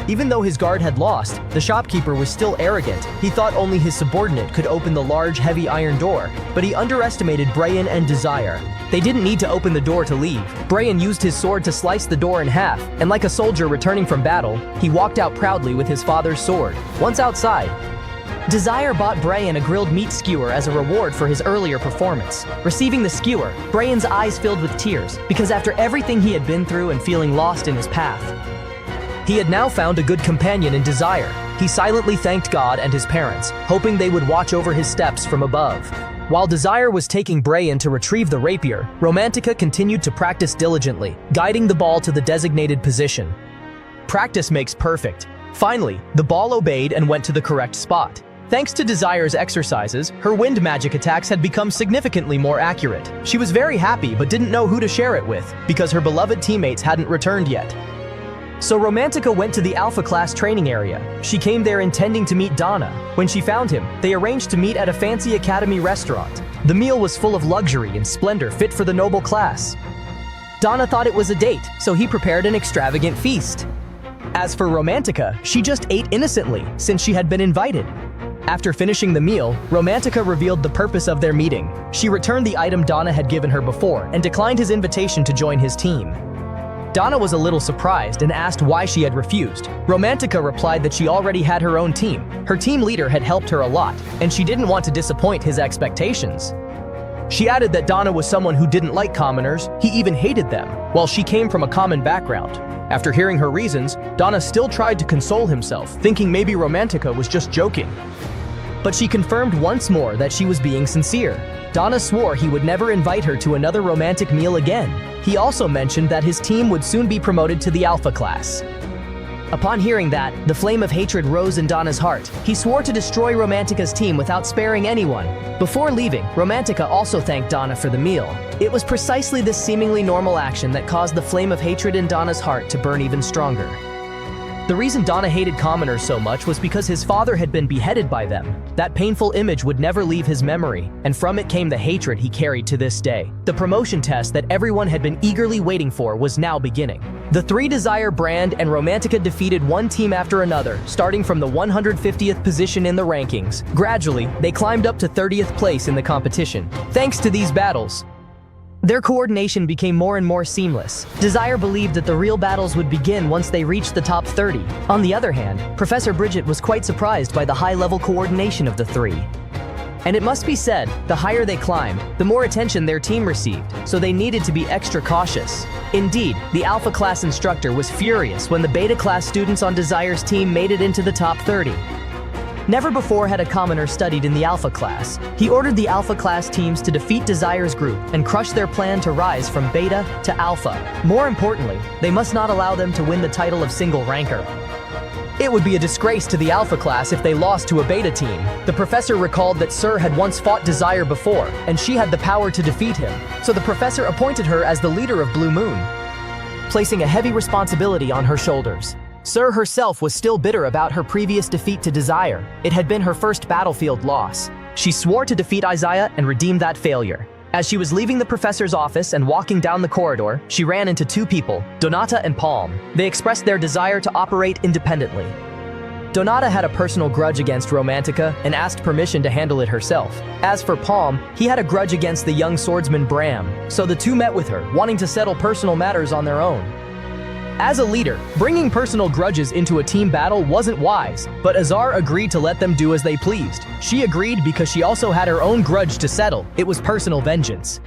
Even though his guard had lost, the shopkeeper was still arrogant. He thought only his subordinate could open the large, heavy iron door, but he underestimated Brian and Desire. They didn't need to open the door to leave. Brian used his sword to slice the door in half, and like a soldier returning from battle, he walked out proudly with his father's sword. Once outside, Desire bought Brian a grilled meat skewer as a reward for his earlier performance. Receiving the skewer, Brian's eyes filled with tears, because after everything he had been through and feeling lost in his path, he had now found a good companion in Desire. He silently thanked God and his parents, hoping they would watch over his steps from above. While Desire was taking Bray in to retrieve the rapier, Romantica continued to practice diligently, guiding the ball to the designated position. Practice makes perfect. Finally, the ball obeyed and went to the correct spot. Thanks to Desire's exercises, her wind magic attacks had become significantly more accurate. She was very happy but didn't know who to share it with, because her beloved teammates hadn't returned yet. So Romantica went to the Alpha class training area. She came there intending to meet Donna. When she found him, they arranged to meet at a fancy academy restaurant. The meal was full of luxury and splendor fit for the noble class. Donna thought it was a date, so he prepared an extravagant feast. As for Romantica, she just ate innocently, since she had been invited. After finishing the meal, Romantica revealed the purpose of their meeting. She returned the item Donna had given her before and declined his invitation to join his team. Donna was a little surprised and asked why she had refused. Romantica replied that she already had her own team. Her team leader had helped her a lot, and she didn't want to disappoint his expectations. She added that Donna was someone who didn't like commoners, he even hated them, while she came from a common background. After hearing her reasons, Donna still tried to console himself, thinking maybe Romantica was just joking. But she confirmed once more that she was being sincere. Donna swore he would never invite her to another romantic meal again. He also mentioned that his team would soon be promoted to the Alpha class. Upon hearing that, the flame of hatred rose in Donna's heart. He swore to destroy Romantica's team without sparing anyone. Before leaving, Romantica also thanked Donna for the meal. It was precisely this seemingly normal action that caused the flame of hatred in Donna's heart to burn even stronger. The reason Donna hated commoners so much was because his father had been beheaded by them. That painful image would never leave his memory, and from it came the hatred he carried to this day. The promotion test that everyone had been eagerly waiting for was now beginning. The three Desire brand and Romantica defeated one team after another, starting from the 150th position in the rankings. Gradually, they climbed up to 30th place in the competition. Thanks to these battles, their coordination became more and more seamless. Desire believed that the real battles would begin once they reached the top 30. On the other hand, Professor Bridget was quite surprised by the high-level coordination of the three. And it must be said, the higher they climbed, the more attention their team received, so they needed to be extra cautious. Indeed, the Alpha class instructor was furious when the Beta class students on Desire's team made it into the top 30. Never before had a commoner studied in the Alpha class. He ordered the Alpha class teams to defeat Desire's group and crush their plan to rise from Beta to Alpha. More importantly, they must not allow them to win the title of single ranker. It would be a disgrace to the Alpha class if they lost to a Beta team. The professor recalled that Sir had once fought Desire before, and she had the power to defeat him, so the professor appointed her as the leader of Blue Moon, placing a heavy responsibility on her shoulders. Sir herself was still bitter about her previous defeat to Desire. It had been her first battlefield loss. She swore to defeat Isaiah and redeem that failure. As she was leaving the professor's office and walking down the corridor, she ran into two people, Donata and Palm. They expressed their desire to operate independently. Donata had a personal grudge against Romantica and asked permission to handle it herself. As for Palm, he had a grudge against the young swordsman Bram, so the two met with her, wanting to settle personal matters on their own. As a leader, bringing personal grudges into a team battle wasn't wise, but Azar agreed to let them do as they pleased. She agreed because she also had her own grudge to settle. It was personal vengeance.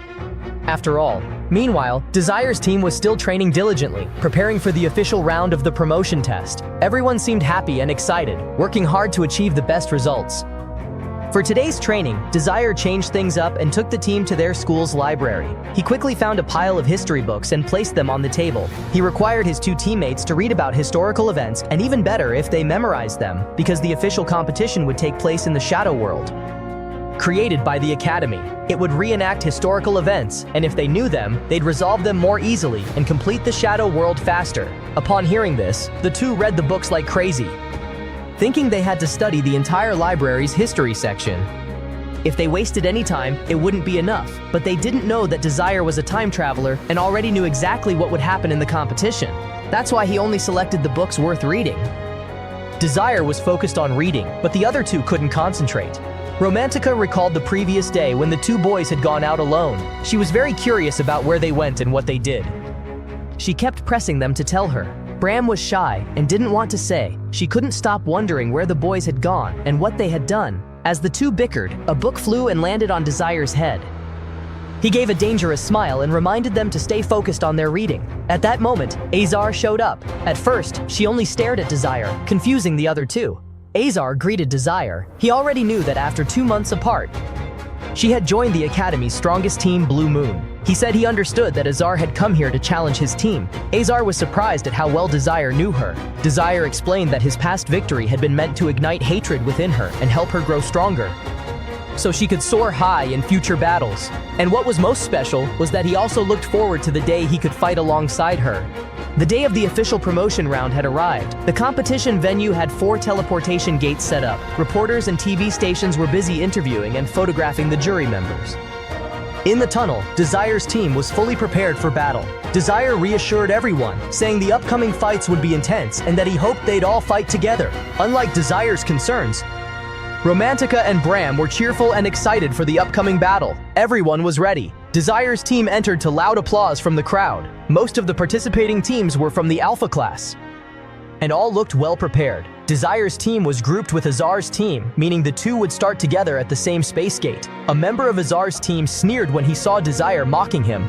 After all, meanwhile, Desire's team was still training diligently, preparing for the official round of the promotion test. Everyone seemed happy and excited, working hard to achieve the best results. For today's training, Desire changed things up and took the team to their school's library. He quickly found a pile of history books and placed them on the table. He required his two teammates to read about historical events, and even better if they memorized them, because the official competition would take place in the Shadow World. Created by the Academy, it would reenact historical events, and if they knew them, they'd resolve them more easily and complete the Shadow World faster. Upon hearing this, the two read the books like crazy, thinking they had to study the entire library's history section. If they wasted any time, it wouldn't be enough, but they didn't know that Desire was a time traveler and already knew exactly what would happen in the competition. That's why he only selected the books worth reading. Desire was focused on reading, but the other two couldn't concentrate. Romantica recalled the previous day when the two boys had gone out alone. She was very curious about where they went and what they did. She kept pressing them to tell her. Bram was shy and didn't want to say. She couldn't stop wondering where the boys had gone and what they had done. As the two bickered, a book flew and landed on Desire's head. He gave a dangerous smile and reminded them to stay focused on their reading. At that moment, Azar showed up. At first, she only stared at Desire, confusing the other two. Azar greeted Desire. He already knew that after 2 months apart, She had joined the Academy's strongest team, Blue Moon. He said he understood that Azar had come here to challenge his team. Azar was surprised at how well Desire knew her. Desire explained that his past victory had been meant to ignite hatred within her and help her grow stronger, so she could soar high in future battles. And what was most special was that he also looked forward to the day he could fight alongside her. The day of the official promotion round had arrived. The competition venue had 4 teleportation gates set up. Reporters and TV stations were busy interviewing and photographing the jury members. In the tunnel, Desire's team was fully prepared for battle. Desire reassured everyone, saying the upcoming fights would be intense and that he hoped they'd all fight together. Unlike Desire's concerns, Romantica and Bram were cheerful and excited for the upcoming battle. Everyone was ready. Desire's team entered to loud applause from the crowd. Most of the participating teams were from the Alpha class, and all looked well prepared. Desire's team was grouped with Azar's team, meaning the two would start together at the same space gate. A member of Azar's team sneered when he saw Desire mocking him,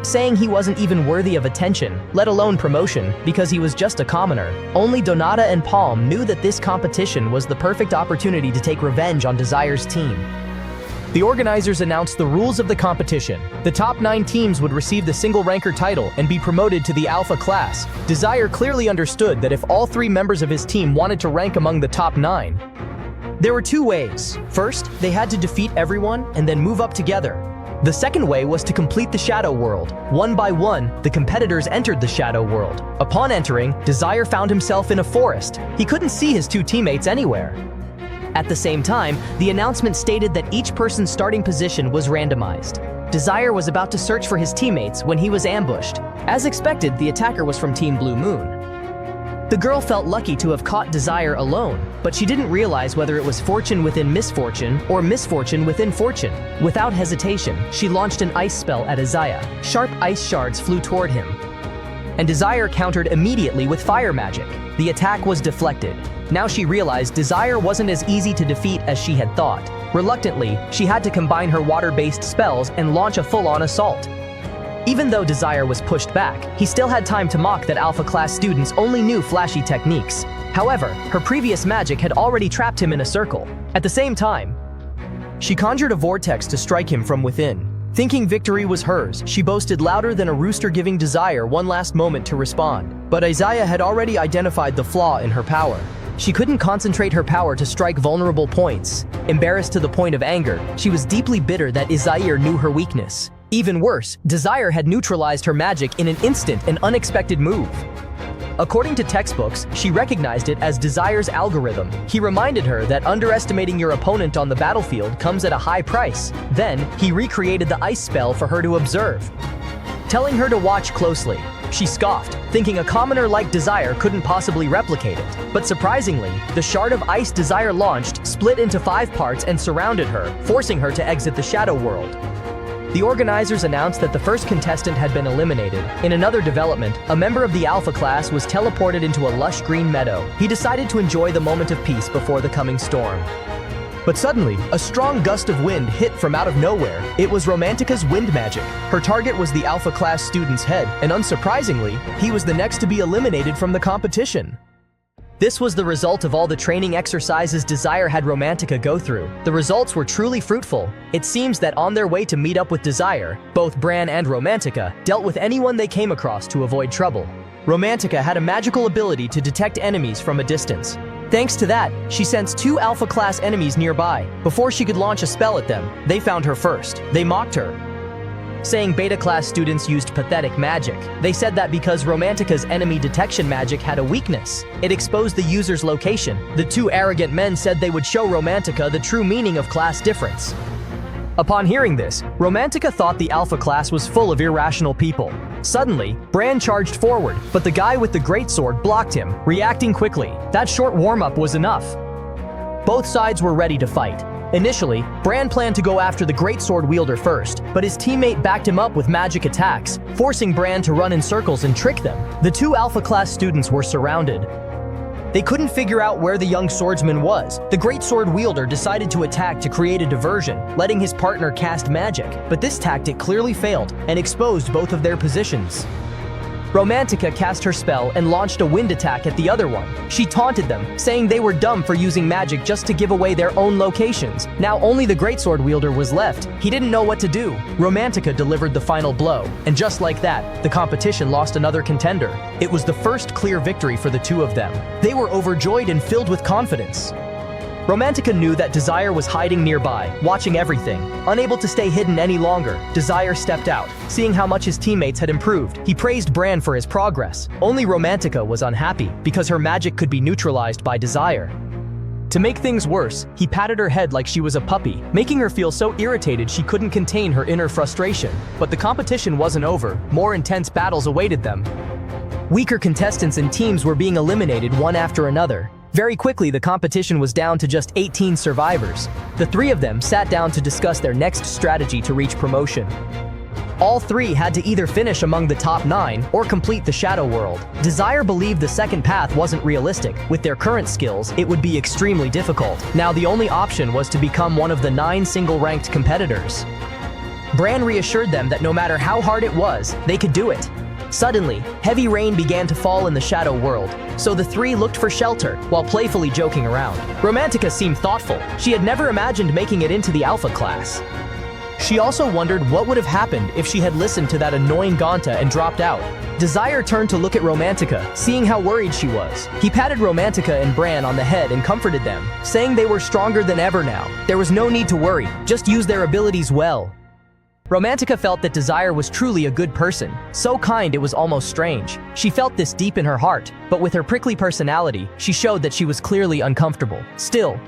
saying he wasn't even worthy of attention, let alone promotion, because he was just a commoner. Only Donata and Palm knew that this competition was the perfect opportunity to take revenge on Desire's team. The organizers announced the rules of the competition. The top 9 teams would receive the single ranker title and be promoted to the Alpha class. Desire clearly understood that if all 3 members of his team wanted to rank among the top 9, there were 2 ways. First, they had to defeat everyone and then move up together. The second way was to complete the Shadow World. One by one, the competitors entered the Shadow World. Upon entering, Desire found himself in a forest. He couldn't see his 2 teammates anywhere. At the same time, the announcement stated that each person's starting position was randomized. Desire was about to search for his teammates when he was ambushed. As expected, the attacker was from Team Blue Moon. The girl felt lucky to have caught Desire alone, but she didn't realize whether it was fortune within misfortune or misfortune within fortune. Without hesitation, she launched an ice spell at Isaiah. Sharp ice shards flew toward him, and Desire countered immediately with fire magic. The attack was deflected. Now she realized Desire wasn't as easy to defeat as she had thought. Reluctantly, she had to combine her water-based spells and launch a full-on assault. Even though Desire was pushed back, he still had time to mock that Alpha class students only knew flashy techniques. However, her previous magic had already trapped him in a circle. At the same time, she conjured a vortex to strike him from within. Thinking victory was hers, she boasted louder than a rooster, giving Desire one last moment to respond. But Isaiah had already identified the flaw in her power. She couldn't concentrate her power to strike vulnerable points. Embarrassed to the point of anger, she was deeply bitter that Isaiah knew her weakness. Even worse, Desire had neutralized her magic in an instant and unexpected move. According to textbooks, she recognized it as Desire's algorithm. He reminded her that underestimating your opponent on the battlefield comes at a high price. Then, he recreated the ice spell for her to observe, telling her to watch closely. She scoffed, thinking a commoner like Desire couldn't possibly replicate it. But surprisingly, the shard of ice Desire launched split into 5 parts and surrounded her, forcing her to exit the Shadow World. The organizers announced that the first contestant had been eliminated. In another development, a member of the Alpha class was teleported into a lush green meadow. He decided to enjoy the moment of peace before the coming storm. But suddenly, a strong gust of wind hit from out of nowhere. It was Romantica's wind magic. Her target was the Alpha class student's head, and unsurprisingly, he was the next to be eliminated from the competition. This was the result of all the training exercises Desire had Romantica go through. The results were truly fruitful. It seems that on their way to meet up with Desire, both Bran and Romantica dealt with anyone they came across to avoid trouble. Romantica had a magical ability to detect enemies from a distance. Thanks to that, she sensed 2 Alpha class enemies nearby. Before she could launch a spell at them, they found her first. They mocked her, saying Beta class students used pathetic magic. They said that because Romantica's enemy detection magic had a weakness, it exposed the user's location. The 2 arrogant men said they would show Romantica the true meaning of class difference. Upon hearing this, Romantica thought the Alpha class was full of irrational people. Suddenly, Bran charged forward, but the guy with the greatsword blocked him, reacting quickly. That short warm-up was enough. Both sides were ready to fight. Initially, Bran planned to go after the greatsword wielder first, but his teammate backed him up with magic attacks, forcing Bran to run in circles and trick them. The 2 Alpha class students were surrounded. They couldn't figure out where the young swordsman was. The greatsword wielder decided to attack to create a diversion, letting his partner cast magic. But this tactic clearly failed and exposed both of their positions. Romantica cast her spell and launched a wind attack at the other one. She taunted them, saying they were dumb for using magic just to give away their own locations. Now only the greatsword wielder was left. He didn't know what to do. Romantica delivered the final blow, and just like that, the competition lost another contender. It was the first clear victory for the two of them. They were overjoyed and filled with confidence. Romantica knew that Desire was hiding nearby, watching everything. Unable to stay hidden any longer, Desire stepped out. Seeing how much his teammates had improved, he praised Bran for his progress. Only Romantica was unhappy, because her magic could be neutralized by Desire. To make things worse, he patted her head like she was a puppy, making her feel so irritated she couldn't contain her inner frustration. But the competition wasn't over. More intense battles awaited them. Weaker contestants and teams were being eliminated one after another. Very quickly, the competition was down to just 18 survivors. The three of them sat down to discuss their next strategy to reach promotion. All three had to either finish among the top 9 or complete the Shadow World. Desire believed the second path wasn't realistic. With their current skills, it would be extremely difficult. Now the only option was to become one of the 9 single-ranked competitors. Bran reassured them that no matter how hard it was, they could do it. Suddenly, heavy rain began to fall in the Shadow World, so the three looked for shelter while playfully joking around. Romantica seemed thoughtful. She had never imagined making it into the Alpha class. She also wondered what would have happened if she had listened to that annoying Gonta and dropped out. Desire turned to look at Romantica, seeing how worried she was. He patted Romantica and Bran on the head and comforted them, saying they were stronger than ever now. There was no need to worry, just use their abilities well. Romantica felt that Desire was truly a good person, so kind it was almost strange. She felt this deep in her heart, but with her prickly personality, she showed that she was clearly uncomfortable. Still,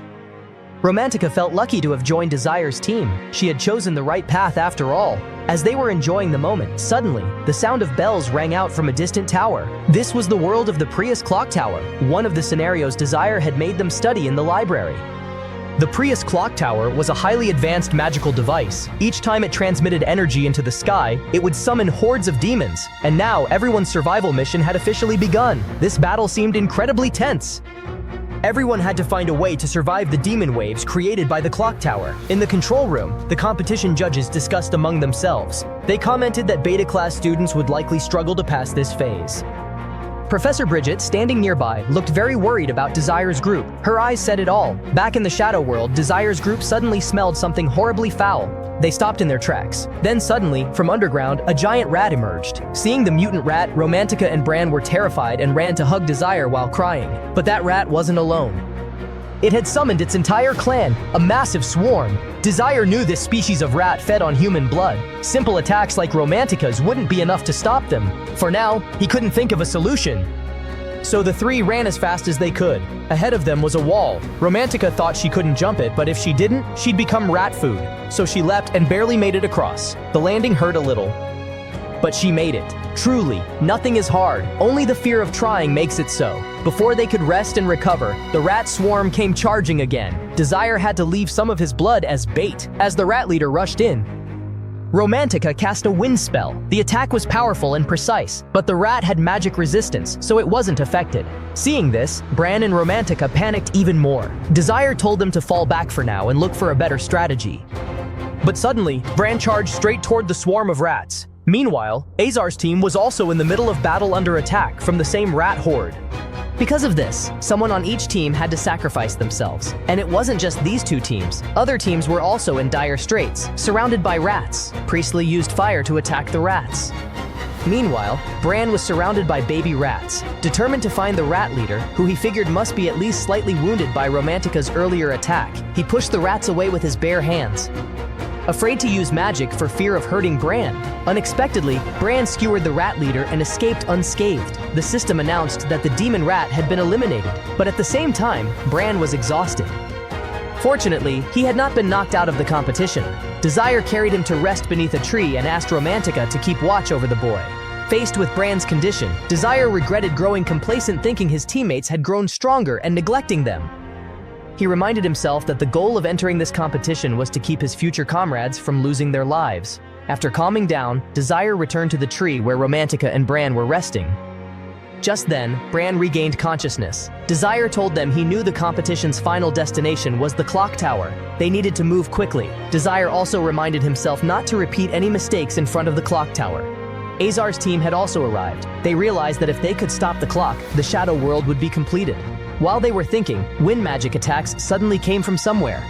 Romantica felt lucky to have joined Desire's team. She had chosen the right path after all. As they were enjoying the moment, suddenly, the sound of bells rang out from a distant tower. This was the world of the Prius Clock Tower, one of the scenarios Desire had made them study in the library. The Prius Clock Tower was a highly advanced magical device. Each time it transmitted energy into the sky, it would summon hordes of demons. And now, everyone's survival mission had officially begun. This battle seemed incredibly tense. Everyone had to find a way to survive the demon waves created by the clock tower. In the control room, the competition judges discussed among themselves. They commented that beta-class students would likely struggle to pass this phase. Professor Bridget, standing nearby, looked very worried about Desire's group. Her eyes said it all. Back in the Shadow World, Desire's group suddenly smelled something horribly foul. They stopped in their tracks. Then suddenly, from underground, a giant rat emerged. Seeing the mutant rat, Romantica and Bran were terrified and ran to hug Desire while crying. But that rat wasn't alone. It had summoned its entire clan, a massive swarm. Desire knew this species of rat fed on human blood. Simple attacks like Romantica's wouldn't be enough to stop them. For now, he couldn't think of a solution. So the three ran as fast as they could. Ahead of them was a wall. Romantica thought she couldn't jump it, but if she didn't, she'd become rat food. So she leapt and barely made it across. The landing hurt a little, but she made it. Truly, nothing is hard. Only the fear of trying makes it so. Before they could rest and recover, the rat swarm came charging again. Desire had to leave some of his blood as bait. As the rat leader rushed in, Romantica cast a wind spell. The attack was powerful and precise, but the rat had magic resistance, so it wasn't affected. Seeing this, Bran and Romantica panicked even more. Desire told them to fall back for now and look for a better strategy. But suddenly, Bran charged straight toward the swarm of rats. Meanwhile, Azar's team was also in the middle of battle under attack from the same rat horde. Because of this, someone on each team had to sacrifice themselves. And it wasn't just these two teams. Other teams were also in dire straits, surrounded by rats. Priestley used fire to attack the rats. Meanwhile, Bran was surrounded by baby rats, determined to find the rat leader, who he figured must be at least slightly wounded by Romantica's earlier attack. He pushed the rats away with his bare hands, afraid to use magic for fear of hurting Bran. Unexpectedly, Bran skewered the rat leader and escaped unscathed. The system announced that the demon rat had been eliminated, but at the same time, Bran was exhausted. Fortunately, he had not been knocked out of the competition. Desire carried him to rest beneath a tree and asked Romantica to keep watch over the boy. Faced with Bran's condition, Desire regretted growing complacent, thinking his teammates had grown stronger and neglecting them. He reminded himself that the goal of entering this competition was to keep his future comrades from losing their lives. After calming down, Desire returned to the tree where Romantica and Bran were resting. Just then, Bran regained consciousness. Desire told them he knew the competition's final destination was the clock tower. They needed to move quickly. Desire also reminded himself not to repeat any mistakes in front of the clock tower. Azar's team had also arrived. They realized that if they could stop the clock, the shadow world would be completed. While they were thinking, wind magic attacks suddenly came from somewhere.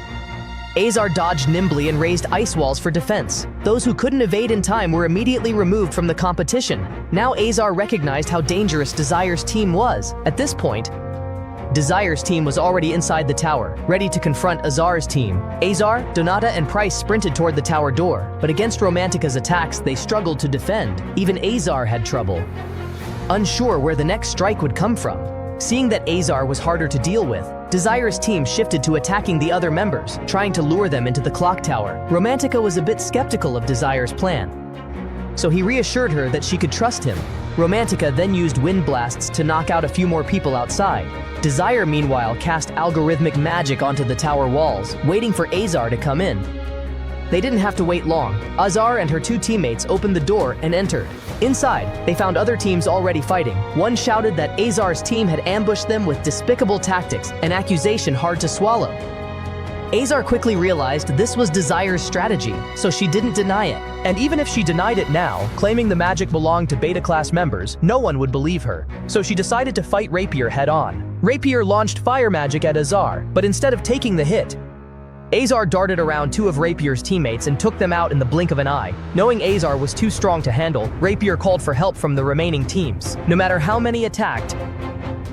Azar dodged nimbly and raised ice walls for defense. Those who couldn't evade in time were immediately removed from the competition. Now Azar recognized how dangerous Desire's team was. At this point, Desire's team was already inside the tower, ready to confront Azar's team. Azar, Donata, and Price sprinted toward the tower door, but against Romantica's attacks, they struggled to defend. Even Azar had trouble, unsure where the next strike would come from. Seeing that Azar was harder to deal with, Desire's team shifted to attacking the other members, trying to lure them into the clock tower. Romantica was a bit skeptical of Desire's plan, so he reassured her that she could trust him. Romantica then used wind blasts to knock out a few more people outside. Desire, meanwhile, cast algorithmic magic onto the tower walls, waiting for Azar to come in. They didn't have to wait long. Azar and her two teammates opened the door and entered. Inside, they found other teams already fighting. One shouted that Azar's team had ambushed them with despicable tactics, an accusation hard to swallow. Azar quickly realized this was Desire's strategy, so she didn't deny it. And even if she denied it now, claiming the magic belonged to beta-class members, no one would believe her. So she decided to fight Rapier head-on. Rapier launched fire magic at Azar, but instead of taking the hit, Azar darted around two of Rapier's teammates and took them out in the blink of an eye. Knowing Azar was too strong to handle, Rapier called for help from the remaining teams. No matter how many attacked,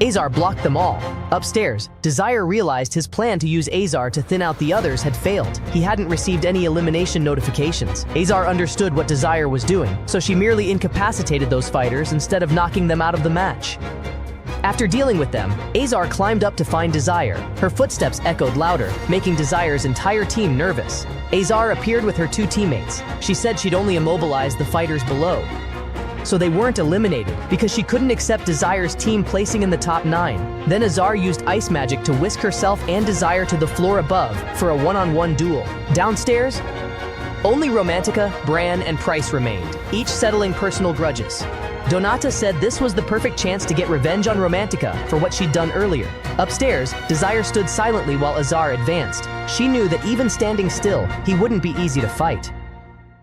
Azar blocked them all. Upstairs, Desire realized his plan to use Azar to thin out the others had failed. He hadn't received any elimination notifications. Azar understood what Desire was doing, so she merely incapacitated those fighters instead of knocking them out of the match. After dealing with them, Azar climbed up to find Desire. Her footsteps echoed louder, making Desire's entire team nervous. Azar appeared with her two teammates. She said she'd only immobilized the fighters below, so they weren't eliminated, because she couldn't accept Desire's team placing in the top 9. Then Azar used ice magic to whisk herself and Desire to the floor above for a one-on-one duel. Downstairs, only Romantica, Bran, and Price remained, each settling personal grudges. Donata said this was the perfect chance to get revenge on Romantica for what she'd done earlier. Upstairs, Desire stood silently while Azar advanced. She knew that even standing still, he wouldn't be easy to fight.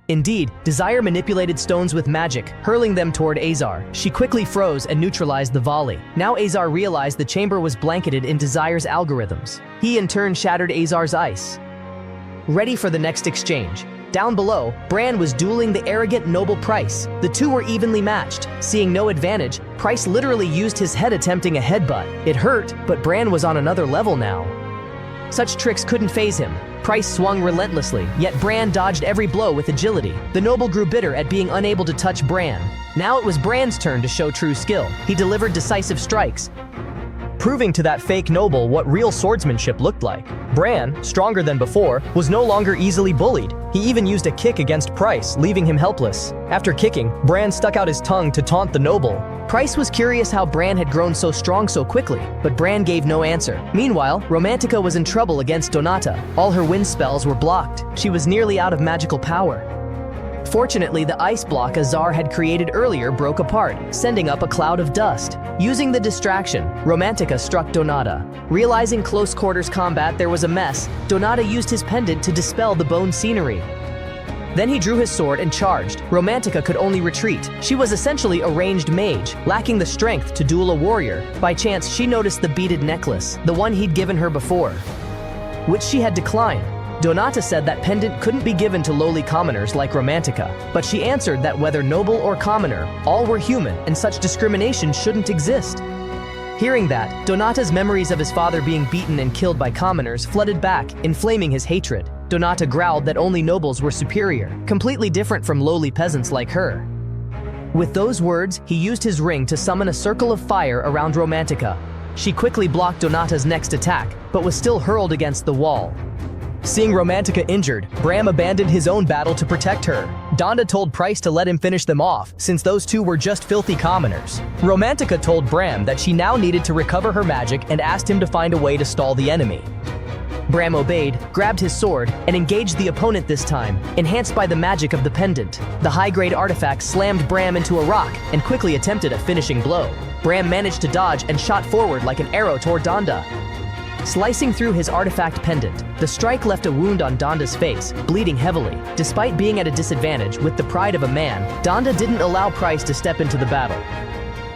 Indeed, Desire manipulated stones with magic, hurling them toward Azar. She quickly froze and neutralized the volley. Now Azar realized the chamber was blanketed in Desire's algorithms. He in turn shattered Azar's ice, ready for the next exchange. Down below, Bran was dueling the arrogant noble Price. The two were evenly matched. Seeing no advantage, Price literally used his head attempting a headbutt. It hurt, but Bran was on another level now. Such tricks couldn't faze him. Price swung relentlessly, yet Bran dodged every blow with agility. The noble grew bitter at being unable to touch Bran. Now it was Bran's turn to show true skill. He delivered decisive strikes, proving to that fake noble what real swordsmanship looked like. Bran, stronger than before, was no longer easily bullied. He even used a kick against Price, leaving him helpless. After kicking, Bran stuck out his tongue to taunt the noble. Price was curious how Bran had grown so strong so quickly, but Bran gave no answer. Meanwhile, Romantica was in trouble against Donata. All her wind spells were blocked. She was nearly out of magical power. Fortunately, the ice block Azar had created earlier broke apart, sending up a cloud of dust. Using the distraction, Romantica struck Donata. Realizing close quarters combat there was a mess, Donata used his pendant to dispel the bone scenery. Then he drew his sword and charged. Romantica could only retreat. She was essentially a ranged mage, lacking the strength to duel a warrior. By chance, she noticed the beaded necklace, the one he'd given her before, which she had declined. Donata said that pendant couldn't be given to lowly commoners like Romantica, but she answered that whether noble or commoner, all were human and such discrimination shouldn't exist. Hearing that, Donata's memories of his father being beaten and killed by commoners flooded back, inflaming his hatred. Donata growled that only nobles were superior, completely different from lowly peasants like her. With those words, he used his ring to summon a circle of fire around Romantica. She quickly blocked Donata's next attack, but was still hurled against the wall. Seeing Romantica injured, Bram abandoned his own battle to protect her. Donda told Price to let him finish them off, since those two were just filthy commoners. Romantica told Bram that she now needed to recover her magic and asked him to find a way to stall the enemy. Bram obeyed, grabbed his sword, and engaged the opponent this time, enhanced by the magic of the pendant. The high-grade artifact slammed Bram into a rock and quickly attempted a finishing blow. Bram managed to dodge and shot forward like an arrow toward Donda. slicing through his artifact pendant. The strike left a wound on Donda's face, bleeding heavily. Despite being at a disadvantage, with the pride of a man, Donda didn't allow Price to step into the battle.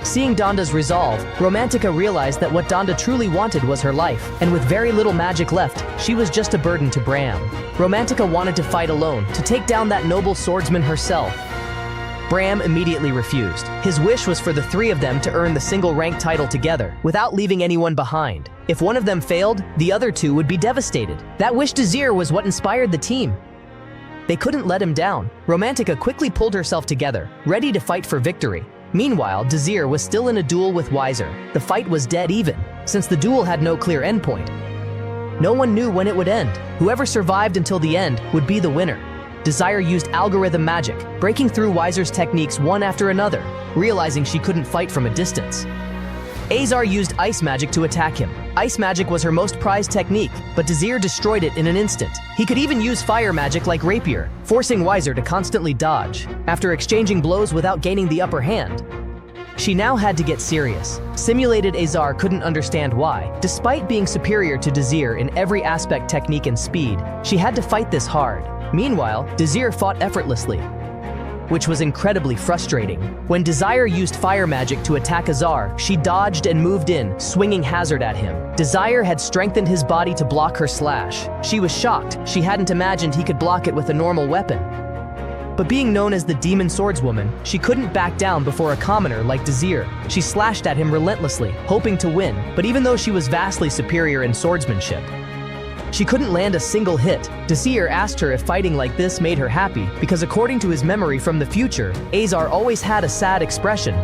Seeing Donda's resolve, Romantica realized that what Donda truly wanted was her life, and with very little magic left, she was just a burden to Bram. Romantica wanted to fight alone, to take down that noble swordsman herself. Bram immediately refused. His wish was for the three of them to earn the single-rank title together, without leaving anyone behind. If one of them failed, the other two would be devastated. That wish to Zir was what inspired the team. They couldn't let him down. Romantica quickly pulled herself together, ready to fight for victory. Meanwhile, Desir was still in a duel with Weiser. The fight was dead even, since the duel had no clear endpoint. No one knew when it would end. Whoever survived until the end would be the winner. Desire used algorithm magic, breaking through Weiser's techniques one after another, realizing she couldn't fight from a distance. Azar used ice magic to attack him. Ice magic was her most prized technique, but Desir destroyed it in an instant. He could even use fire magic like Rapier, forcing Weiser to constantly dodge. After exchanging blows without gaining the upper hand, she now had to get serious. Simulated Azar couldn't understand why. Despite being superior to Desir in every aspect, technique and speed, she had to fight this hard. Meanwhile, Desir fought effortlessly, which was incredibly frustrating. When Desire used fire magic to attack Azar, she dodged and moved in, swinging Hazard at him. Desire had strengthened his body to block her slash. She was shocked. She hadn't imagined he could block it with a normal weapon. But being known as the Demon Swordswoman, she couldn't back down before a commoner like Desir. She slashed at him relentlessly, hoping to win, but even though she was vastly superior in swordsmanship, she couldn't land a single hit. Desir asked her if fighting like this made her happy, because according to his memory from the future, Azar always had a sad expression.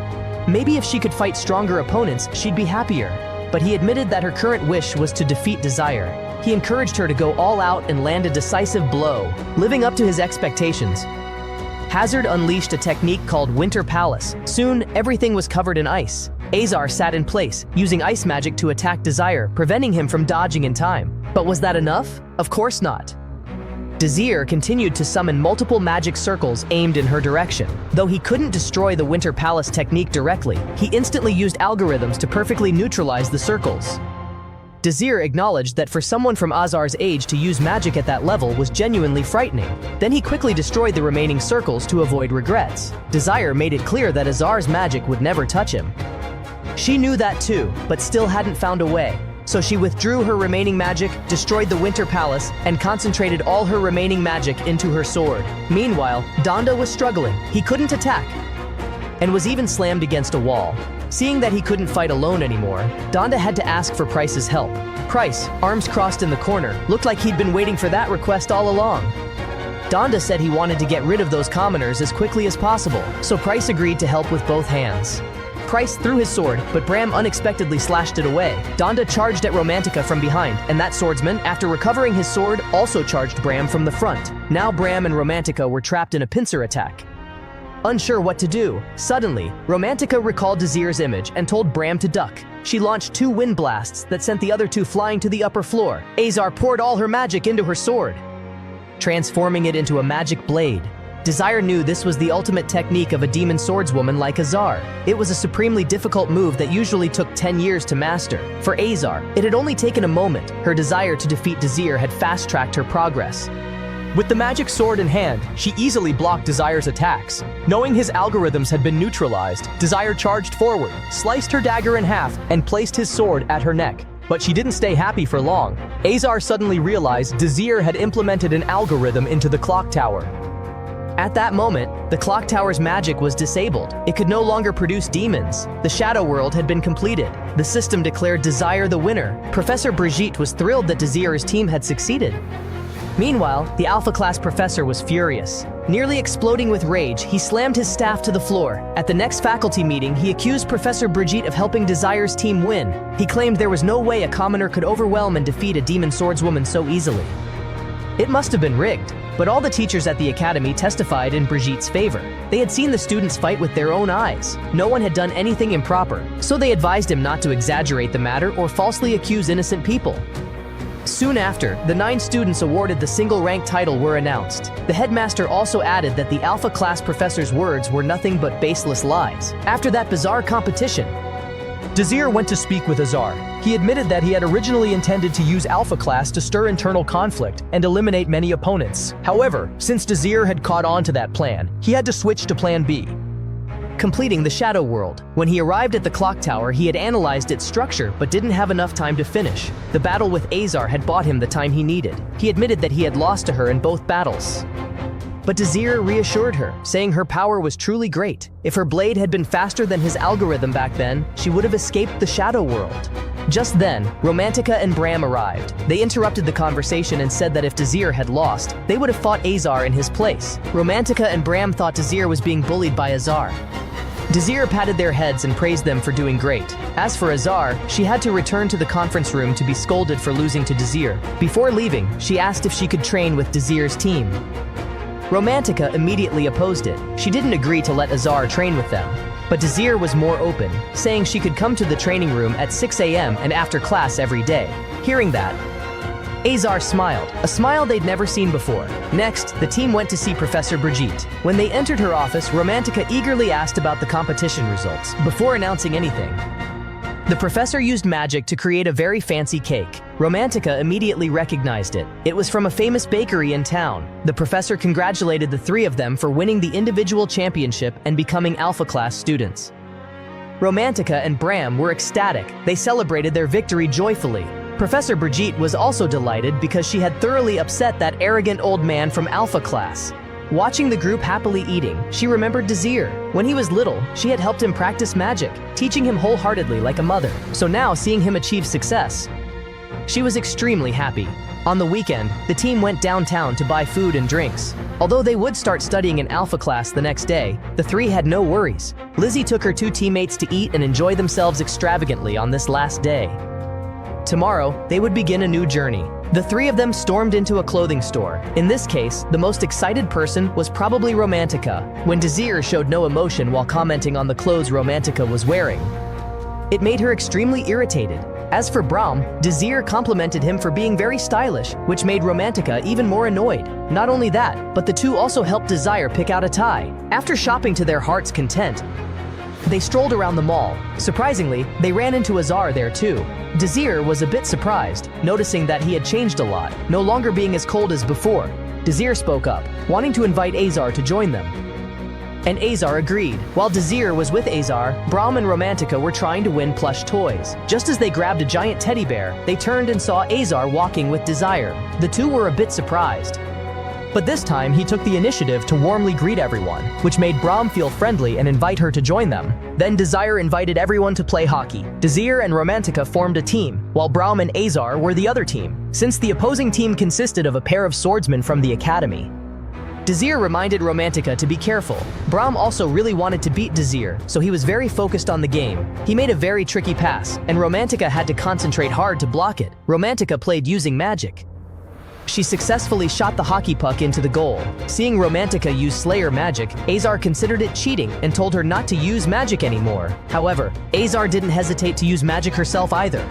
Maybe if she could fight stronger opponents, she'd be happier. But he admitted that her current wish was to defeat Desire. He encouraged her to go all out and land a decisive blow. Living up to his expectations, Hazard unleashed a technique called Winter Palace. Soon, everything was covered in ice. Azar sat in place, using ice magic to attack Desire, preventing him from dodging in time. But was that enough? Of course not. Desir continued to summon multiple magic circles aimed in her direction. Though he couldn't destroy the Winter Palace technique directly, he instantly used algorithms to perfectly neutralize the circles. Desir acknowledged that for someone from Azar's age to use magic at that level was genuinely frightening. Then he quickly destroyed the remaining circles to avoid regrets. Desire made it clear that Azar's magic would never touch him. She knew that too, but still hadn't found a way. So she withdrew her remaining magic, destroyed the Winter Palace, and concentrated all her remaining magic into her sword. Meanwhile, Donda was struggling. He couldn't attack, and was even slammed against a wall. Seeing that he couldn't fight alone anymore, Donda had to ask for Price's help. Price, arms crossed in the corner, looked like he'd been waiting for that request all along. Donda said he wanted to get rid of those commoners as quickly as possible, so Price agreed to help with both hands. Price threw his sword, but Bram unexpectedly slashed it away. Donda charged at Romantica from behind, and that swordsman, after recovering his sword, also charged Bram from the front. Now Bram and Romantica were trapped in a pincer attack. Unsure what to do, suddenly, Romantica recalled Desir's image and told Bram to duck. She launched 2 wind blasts that sent the other 2 flying to the upper floor. Azar poured all her magic into her sword, transforming it into a magic blade. Desire knew this was the ultimate technique of a demon swordswoman like Azar. It was a supremely difficult move that usually took 10 years to master. For Azar, it had only taken a moment. Her desire to defeat Desir had fast-tracked her progress. With the magic sword in hand, she easily blocked Desire's attacks. Knowing his algorithms had been neutralized, Desire charged forward, sliced her dagger in half, and placed his sword at her neck. But she didn't stay happy for long. Azar suddenly realized Desir had implemented an algorithm into the clock tower. At that moment, the clock tower's magic was disabled. It could no longer produce demons. The Shadow World had been completed. The system declared Desire the winner. Professor Brigitte was thrilled that Desir's team had succeeded. Meanwhile, the Alpha-class professor was furious. Nearly exploding with rage, he slammed his staff to the floor. At the next faculty meeting, he accused Professor Brigitte of helping Desire's team win. He claimed there was no way a commoner could overwhelm and defeat a demon swordswoman so easily. It must have been rigged, but all the teachers at the academy testified in Brigitte's favor. They had seen the students fight with their own eyes. No one had done anything improper, so they advised him not to exaggerate the matter or falsely accuse innocent people. Soon after, the 9 students awarded the single-rank title were announced. The headmaster also added that the Alpha-class professor's words were nothing but baseless lies. After that bizarre competition, Desir went to speak with Azar. He admitted that he had originally intended to use Alpha Class to stir internal conflict and eliminate many opponents. However, since Desir had caught on to that plan, he had to switch to Plan B, completing the Shadow World. When he arrived at the clock tower, he had analyzed its structure but didn't have enough time to finish. The battle with Azar had bought him the time he needed. He admitted that he had lost to her in both battles. But Desir reassured her, saying her power was truly great. If her blade had been faster than his algorithm back then, she would have escaped the Shadow World. Just then, Romantica and Bram arrived. They interrupted the conversation and said that if Desir had lost, they would have fought Azar in his place. Romantica and Bram thought Desir was being bullied by Azar. Desir patted their heads and praised them for doing great. As for Azar, she had to return to the conference room to be scolded for losing to Desir. Before leaving, she asked if she could train with Desir's team. Romantica immediately opposed it. She didn't agree to let Azar train with them. But Desir was more open, saying she could come to the training room at 6 a.m. and after class every day. Hearing that, Azar smiled, a smile they'd never seen before. Next, the team went to see Professor Brigitte. When they entered her office, Romantica eagerly asked about the competition results, before announcing anything. The professor used magic to create a very fancy cake. Romantica immediately recognized it. It was from a famous bakery in town. The professor congratulated the three of them for winning the individual championship and becoming Alpha Class students. Romantica and Bram were ecstatic. They celebrated their victory joyfully. Professor Brigitte was also delighted because she had thoroughly upset that arrogant old man from Alpha Class. Watching the group happily eating, she remembered Desir. When he was little, she had helped him practice magic, teaching him wholeheartedly like a mother. So now, seeing him achieve success, she was extremely happy. On the weekend, the team went downtown to buy food and drinks. Although they would start studying in Alpha Class the next day, the three had no worries. Lizzie took her two teammates to eat and enjoy themselves extravagantly on this last day. Tomorrow, they would begin a new journey. The three of them stormed into a clothing store. In this case, the most excited person was probably Romantica, when Desir showed no emotion while commenting on the clothes Romantica was wearing. It made her extremely irritated. As for Bram, Desir complimented him for being very stylish, which made Romantica even more annoyed. Not only that, but the two also helped Desir pick out a tie. After shopping to their heart's content, they strolled around the mall. Surprisingly, they ran into Azar there too. Desir was a bit surprised, noticing that he had changed a lot, no longer being as cold as before. Desir spoke up, wanting to invite Azar to join them. And Azar agreed. While Desir was with Azar, Bram and Romantica were trying to win plush toys. Just as they grabbed a giant teddy bear, they turned and saw Azar walking with Desire. The two were a bit surprised. But this time, he took the initiative to warmly greet everyone, which made Bram feel friendly and invite her to join them. Then Desire invited everyone to play hockey. Desir and Romantica formed a team, while Bram and Azar were the other team, since the opposing team consisted of a pair of swordsmen from the academy. Desir reminded Romantica to be careful. Bram also really wanted to beat Desir, so he was very focused on the game. He made a very tricky pass, and Romantica had to concentrate hard to block it. Romantica played using magic. She successfully shot the hockey puck into the goal. Seeing Romantica use Slayer magic, Azar considered it cheating and told her not to use magic anymore. However, Azar didn't hesitate to use magic herself either.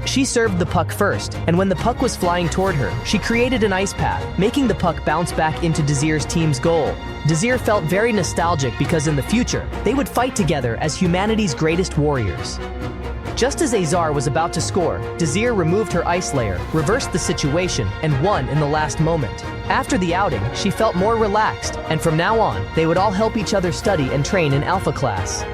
She served the puck first, and when the puck was flying toward her, she created an ice path, making the puck bounce back into Desir's team's goal. Desir felt very nostalgic because in the future, they would fight together as humanity's greatest warriors. Just as Azar was about to score, Desir removed her ice layer, reversed the situation, and won in the last moment. After the outing, she felt more relaxed, and from now on, they would all help each other study and train in Alpha Class.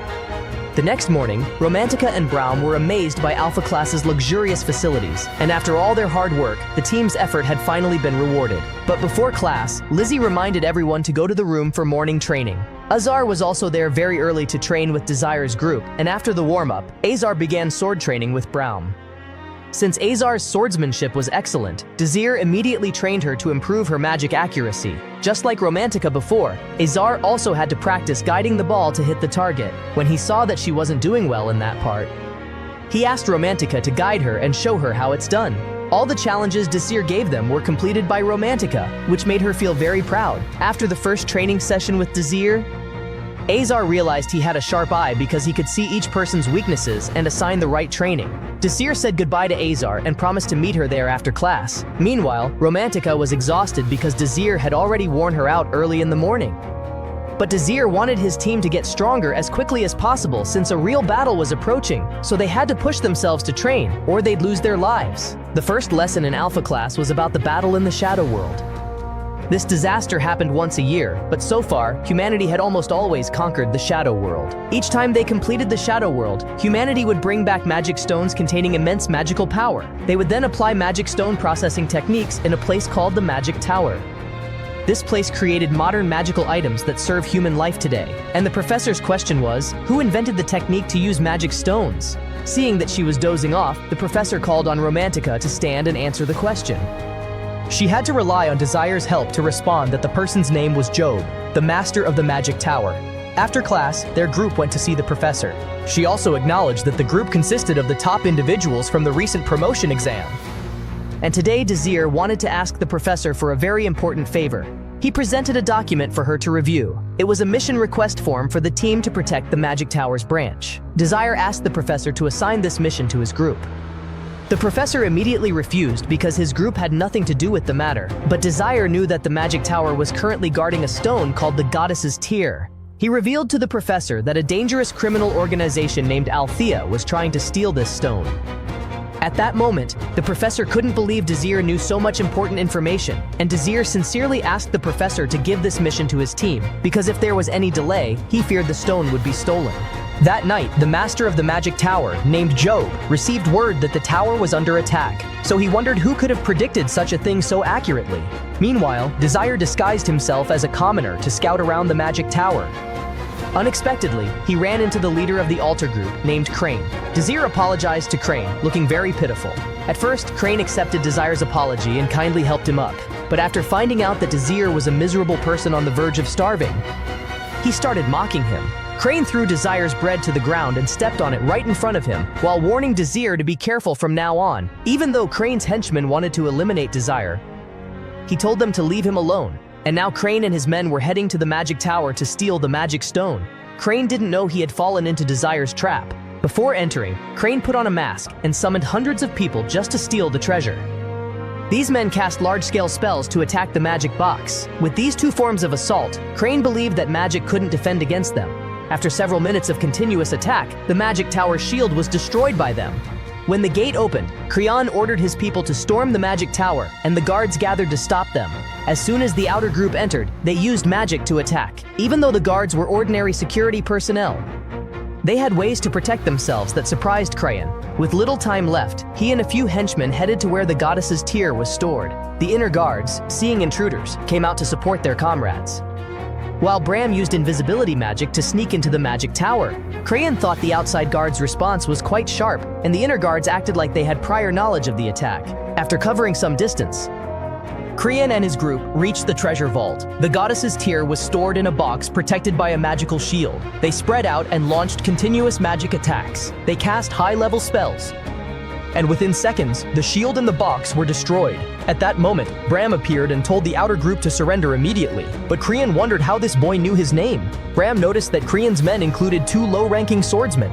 The next morning, Romantica and Bram were amazed by Alpha Class's luxurious facilities, and after all their hard work, the team's effort had finally been rewarded. But before class, Lizzie reminded everyone to go to the room for morning training. Azar was also there very early to train with Desir's group, and after the warm-up, Azar began sword training with Bram. Since Azar's swordsmanship was excellent, Desir immediately trained her to improve her magic accuracy. Just like Romantica before, Azar also had to practice guiding the ball to hit the target. When he saw that she wasn't doing well in that part, he asked Romantica to guide her and show her how it's done. All the challenges Desir gave them were completed by Romantica, which made her feel very proud. After the first training session with Desir, Azar realized he had a sharp eye because he could see each person's weaknesses and assign the right training. Desir said goodbye to Azar and promised to meet her there after class. Meanwhile, Romantica was exhausted because Desir had already worn her out early in the morning. But Desir wanted his team to get stronger as quickly as possible since a real battle was approaching, so they had to push themselves to train, or they'd lose their lives. The first lesson in Alpha class was about the battle in the Shadow World. This disaster happened once a year, but so far, humanity had almost always conquered the Shadow World. Each time they completed the Shadow World, humanity would bring back magic stones containing immense magical power. They would then apply magic stone processing techniques in a place called the Magic Tower. This place created modern magical items that serve human life today. And the professor's question was, who invented the technique to use magic stones? Seeing that she was dozing off, the professor called on Romantica to stand and answer the question. She had to rely on Desir's help to respond that the person's name was Job, the master of the Magic Tower. After class, their group went to see the professor. She also acknowledged that the group consisted of the top individuals from the recent promotion exam. And today Desir wanted to ask the professor for a very important favor. He presented a document for her to review. It was a mission request form for the team to protect the Magic Tower's branch. Desir asked the professor to assign this mission to his group. The professor immediately refused because his group had nothing to do with the matter, but Desir knew that the Magic Tower was currently guarding a stone called the Goddess's Tear. He revealed to the professor that a dangerous criminal organization named Althea was trying to steal this stone. At that moment, the professor couldn't believe Desir knew so much important information, and Desir sincerely asked the professor to give this mission to his team, because if there was any delay, he feared the stone would be stolen. That night, the master of the Magic Tower, named Job, received word that the tower was under attack, so he wondered who could have predicted such a thing so accurately. Meanwhile, Desir disguised himself as a commoner to scout around the Magic Tower. Unexpectedly, he ran into the leader of the altar group, named Crane. Desir apologized to Crane, looking very pitiful. At first, Crane accepted Desir's apology and kindly helped him up, but after finding out that Desir was a miserable person on the verge of starving, he started mocking him. Crane threw Desir's bread to the ground and stepped on it right in front of him, while warning Desir to be careful from now on. Even though Crane's henchmen wanted to eliminate Desir, he told them to leave him alone. And now Crane and his men were heading to the Magic Tower to steal the magic stone. Crane didn't know he had fallen into Desir's trap. Before entering, Crane put on a mask and summoned hundreds of people just to steal the treasure. These men cast large-scale spells to attack the magic box. With these two forms of assault, Crane believed that magic couldn't defend against them. After several minutes of continuous attack, the Magic Tower's shield was destroyed by them. When the gate opened, Creon ordered his people to storm the Magic Tower, and the guards gathered to stop them. As soon as the outer group entered, they used magic to attack, even though the guards were ordinary security personnel. They had ways to protect themselves that surprised Creon. With little time left, he and a few henchmen headed to where the Goddess's Tear was stored. The inner guards, seeing intruders, came out to support their comrades. While Bram used invisibility magic to sneak into the Magic Tower, Creon thought the outside guards' response was quite sharp, and the inner guards acted like they had prior knowledge of the attack. After covering some distance, Creon and his group reached the treasure vault. The Goddess's Tear was stored in a box protected by a magical shield. They spread out and launched continuous magic attacks. They cast high-level spells, and within seconds, the shield and the box were destroyed. At that moment, Bram appeared and told the outer group to surrender immediately, but Creon wondered how this boy knew his name. Bram noticed that Creon's men included 2 low-ranking swordsmen,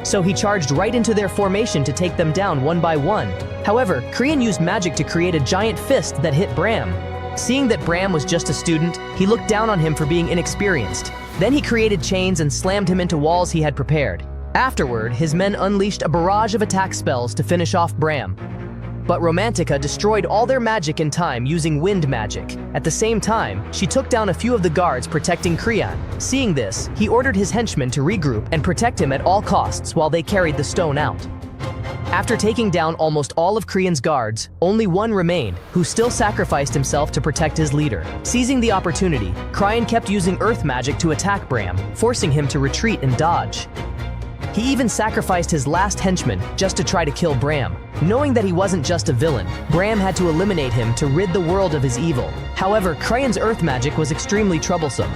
so he charged right into their formation to take them down one by one. However, Creon used magic to create a giant fist that hit Bram. Seeing that Bram was just a student, he looked down on him for being inexperienced. Then he created chains and slammed him into walls he had prepared. Afterward, his men unleashed a barrage of attack spells to finish off Bram. But Romantica destroyed all their magic in time using wind magic. At the same time, she took down a few of the guards protecting Creon. Seeing this, he ordered his henchmen to regroup and protect him at all costs while they carried the stone out. After taking down almost all of Creon's guards, only one remained, who still sacrificed himself to protect his leader. Seizing the opportunity, Creon kept using earth magic to attack Bram, forcing him to retreat and dodge. He even sacrificed his last henchman just to try to kill Bram. Knowing that he wasn't just a villain, Bram had to eliminate him to rid the world of his evil. However, Creon's earth magic was extremely troublesome,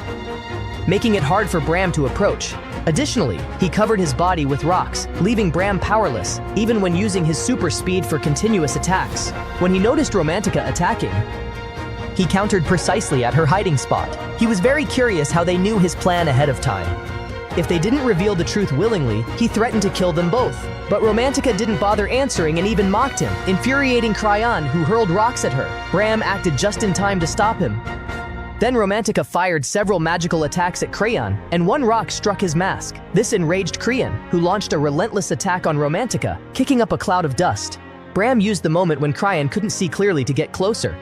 making it hard for Bram to approach. Additionally, he covered his body with rocks, leaving Bram powerless, even when using his super speed for continuous attacks. When he noticed Romantica attacking, he countered precisely at her hiding spot. He was very curious how they knew his plan ahead of time. If they didn't reveal the truth willingly, he threatened to kill them both. But Romantica didn't bother answering and even mocked him, infuriating Creon, who hurled rocks at her. Bram acted just in time to stop him. Then Romantica fired several magical attacks at Crayon, and one rock struck his mask. This enraged Crayon, who launched a relentless attack on Romantica, kicking up a cloud of dust. Bram used the moment when Crayon couldn't see clearly to get closer.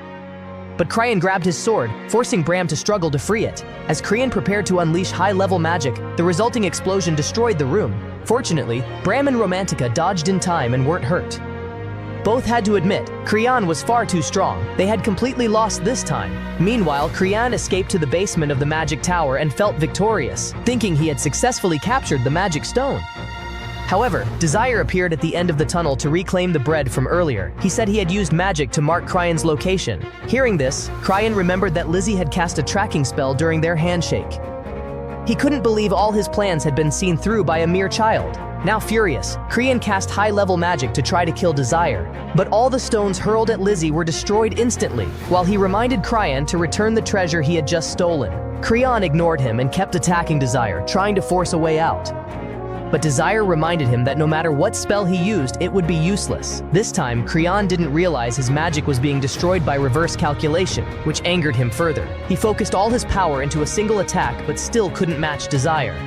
But Crayon grabbed his sword, forcing Bram to struggle to free it. As Crayon prepared to unleash high-level magic, the resulting explosion destroyed the room. Fortunately, Bram and Romantica dodged in time and weren't hurt. Both had to admit, Crayon was far too strong. They had completely lost this time. Meanwhile, Crayon escaped to the basement of the magic tower and felt victorious, thinking he had successfully captured the magic stone. However, Desire appeared at the end of the tunnel to reclaim the bread from earlier. He said he had used magic to mark Crayon's location. Hearing this, Crayon remembered that Lizzie had cast a tracking spell during their handshake. He couldn't believe all his plans had been seen through by a mere child. Now furious, Crayon cast high-level magic to try to kill Desire. But all the stones hurled at Lizzie were destroyed instantly, while he reminded Crayon to return the treasure he had just stolen. Crayon ignored him and kept attacking Desire, trying to force a way out. But Desire reminded him that no matter what spell he used, it would be useless. This time, Crayon didn't realize his magic was being destroyed by reverse calculation, which angered him further. He focused all his power into a single attack, but still couldn't match Desire.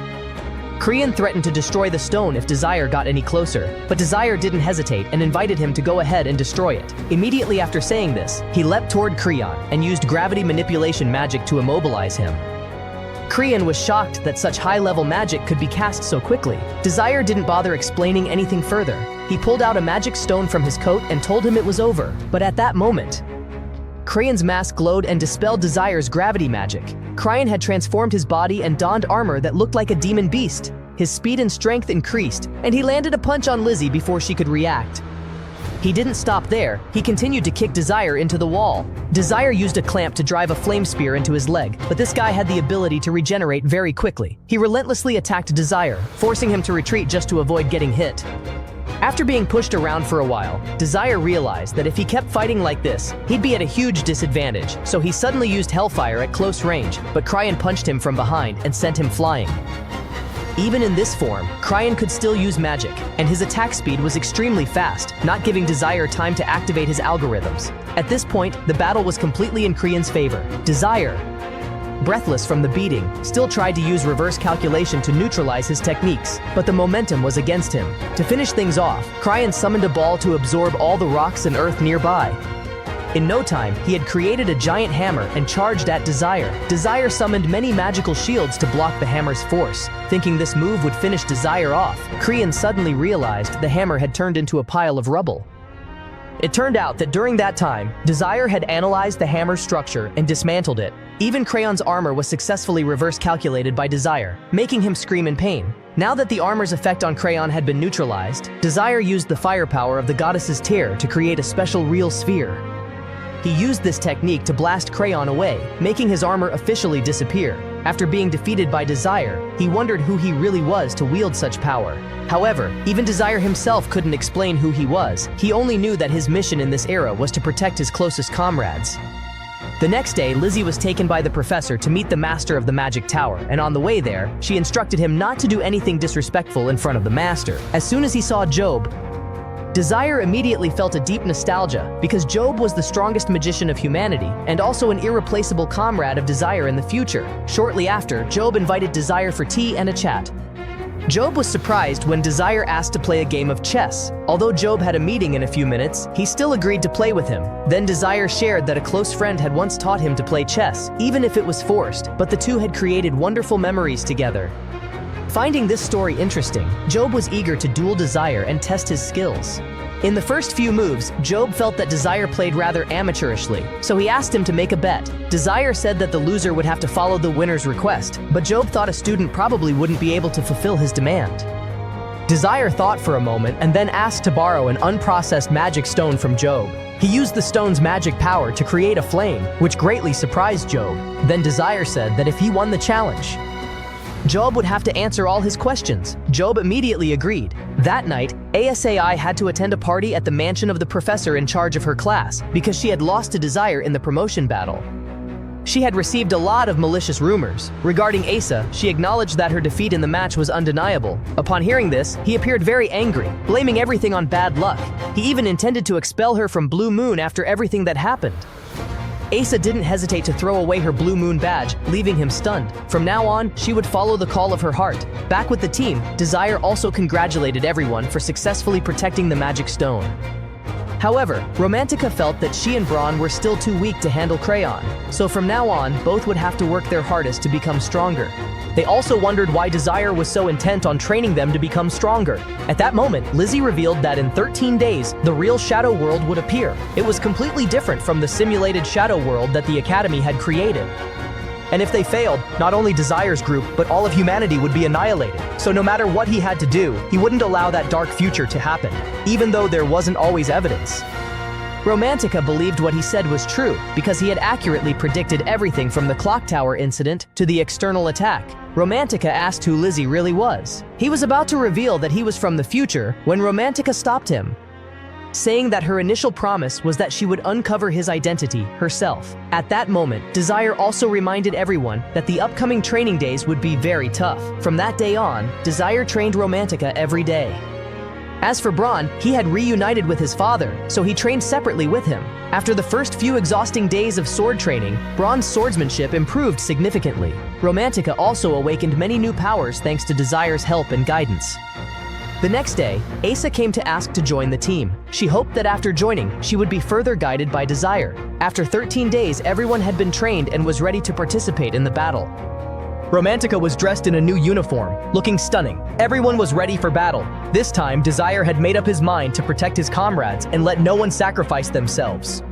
Crayon threatened to destroy the stone if Desire got any closer, but Desire didn't hesitate and invited him to go ahead and destroy it. Immediately after saying this, he leapt toward Crayon and used gravity manipulation magic to immobilize him. Crayon was shocked that such high-level magic could be cast so quickly. Desire didn't bother explaining anything further. He pulled out a magic stone from his coat and told him it was over. But at that moment, Crayon's mask glowed and dispelled Desire's gravity magic. Crayon had transformed his body and donned armor that looked like a demon beast. His speed and strength increased, and he landed a punch on Lizzie before she could react. He didn't stop there. He continued to kick Desire into the wall. Desire used a clamp to drive a flame spear into his leg, but this guy had the ability to regenerate very quickly. He relentlessly attacked Desire, forcing him to retreat just to avoid getting hit. After being pushed around for a while, Desire realized that if he kept fighting like this, he'd be at a huge disadvantage, so he suddenly used Hellfire at close range, but Crayon punched him from behind and sent him flying. Even in this form, Crayon could still use magic, and his attack speed was extremely fast, not giving Desire time to activate his algorithms. At this point, the battle was completely in Crayon's favor. Desire, breathless from the beating, still tried to use reverse calculation to neutralize his techniques, but the momentum was against him. To finish things off, Crayon summoned a ball to absorb all the rocks and earth nearby. In no time, he had created a giant hammer and charged at Desire. Desire summoned many magical shields to block the hammer's force. Thinking this move would finish Desire off, Crayon suddenly realized the hammer had turned into a pile of rubble. It turned out that during that time, Desire had analyzed the hammer's structure and dismantled it. Even Crayon's armor was successfully reverse calculated by Desire, making him scream in pain. Now that the armor's effect on Crayon had been neutralized, Desire used the firepower of the goddess's tear to create a special real sphere. He used this technique to blast Crayon away, making his armor officially disappear. After being defeated by Desire, he wondered who he really was to wield such power. However, even Desire himself couldn't explain who he was. He only knew that his mission in this era was to protect his closest comrades. The next day, Lizzie was taken by the professor to meet the master of the magic tower, and on the way there, she instructed him not to do anything disrespectful in front of the master. As soon as he saw Job, Desire immediately felt a deep nostalgia, because Job was the strongest magician of humanity, and also an irreplaceable comrade of Desire in the future. Shortly after, Job invited Desire for tea and a chat. Job was surprised when Desire asked to play a game of chess. Although Job had a meeting in a few minutes, he still agreed to play with him. Then Desire shared that a close friend had once taught him to play chess, even if it was forced, but the two had created wonderful memories together. Finding this story interesting, Job was eager to duel Desire and test his skills. In the first few moves, Job felt that Desire played rather amateurishly, so he asked him to make a bet. Desire said that the loser would have to follow the winner's request, but Job thought a student probably wouldn't be able to fulfill his demand. Desire thought for a moment and then asked to borrow an unprocessed magic stone from Job. He used the stone's magic power to create a flame, which greatly surprised Job. Then Desire said that if he won the challenge, Job would have to answer all his questions. Job immediately agreed. That night, ASAI had to attend a party at the mansion of the professor in charge of her class because she had lost to Desire in the promotion battle. She had received a lot of malicious rumors. Regarding Asa, she acknowledged that her defeat in the match was undeniable. Upon hearing this, he appeared very angry, blaming everything on bad luck. He even intended to expel her from Blue Moon after everything that happened. Asa didn't hesitate to throw away her Blue Moon badge, leaving him stunned. From now on, she would follow the call of her heart. Back with the team, Desire also congratulated everyone for successfully protecting the magic stone. However, Romantica felt that she and Braun were still too weak to handle Crayon, so from now on, both would have to work their hardest to become stronger. They also wondered why Desire was so intent on training them to become stronger. At that moment, Lizzie revealed that in 13 days, the real Shadow World would appear. It was completely different from the simulated Shadow World that the Academy had created. And if they failed, not only Desire's group, but all of humanity would be annihilated. So no matter what he had to do, he wouldn't allow that dark future to happen, even though there wasn't always evidence. Romantica believed what he said was true, because he had accurately predicted everything from the clock tower incident to the external attack. Romantica asked who Lizzie really was. He was about to reveal that he was from the future when Romantica stopped him, saying that her initial promise was that she would uncover his identity herself. At that moment, Desire also reminded everyone that the upcoming training days would be very tough. From that day on, Desire trained Romantica every day. As for Braun, he had reunited with his father, so he trained separately with him. After the first few exhausting days of sword training, Braun's swordsmanship improved significantly. Romantica also awakened many new powers thanks to Desire's help and guidance. The next day, Asa came to ask to join the team. She hoped that after joining, she would be further guided by Desire. After 13 days, everyone had been trained and was ready to participate in the battle. Romantica was dressed in a new uniform, looking stunning. Everyone was ready for battle. This time, Desire had made up his mind to protect his comrades and let no one sacrifice themselves.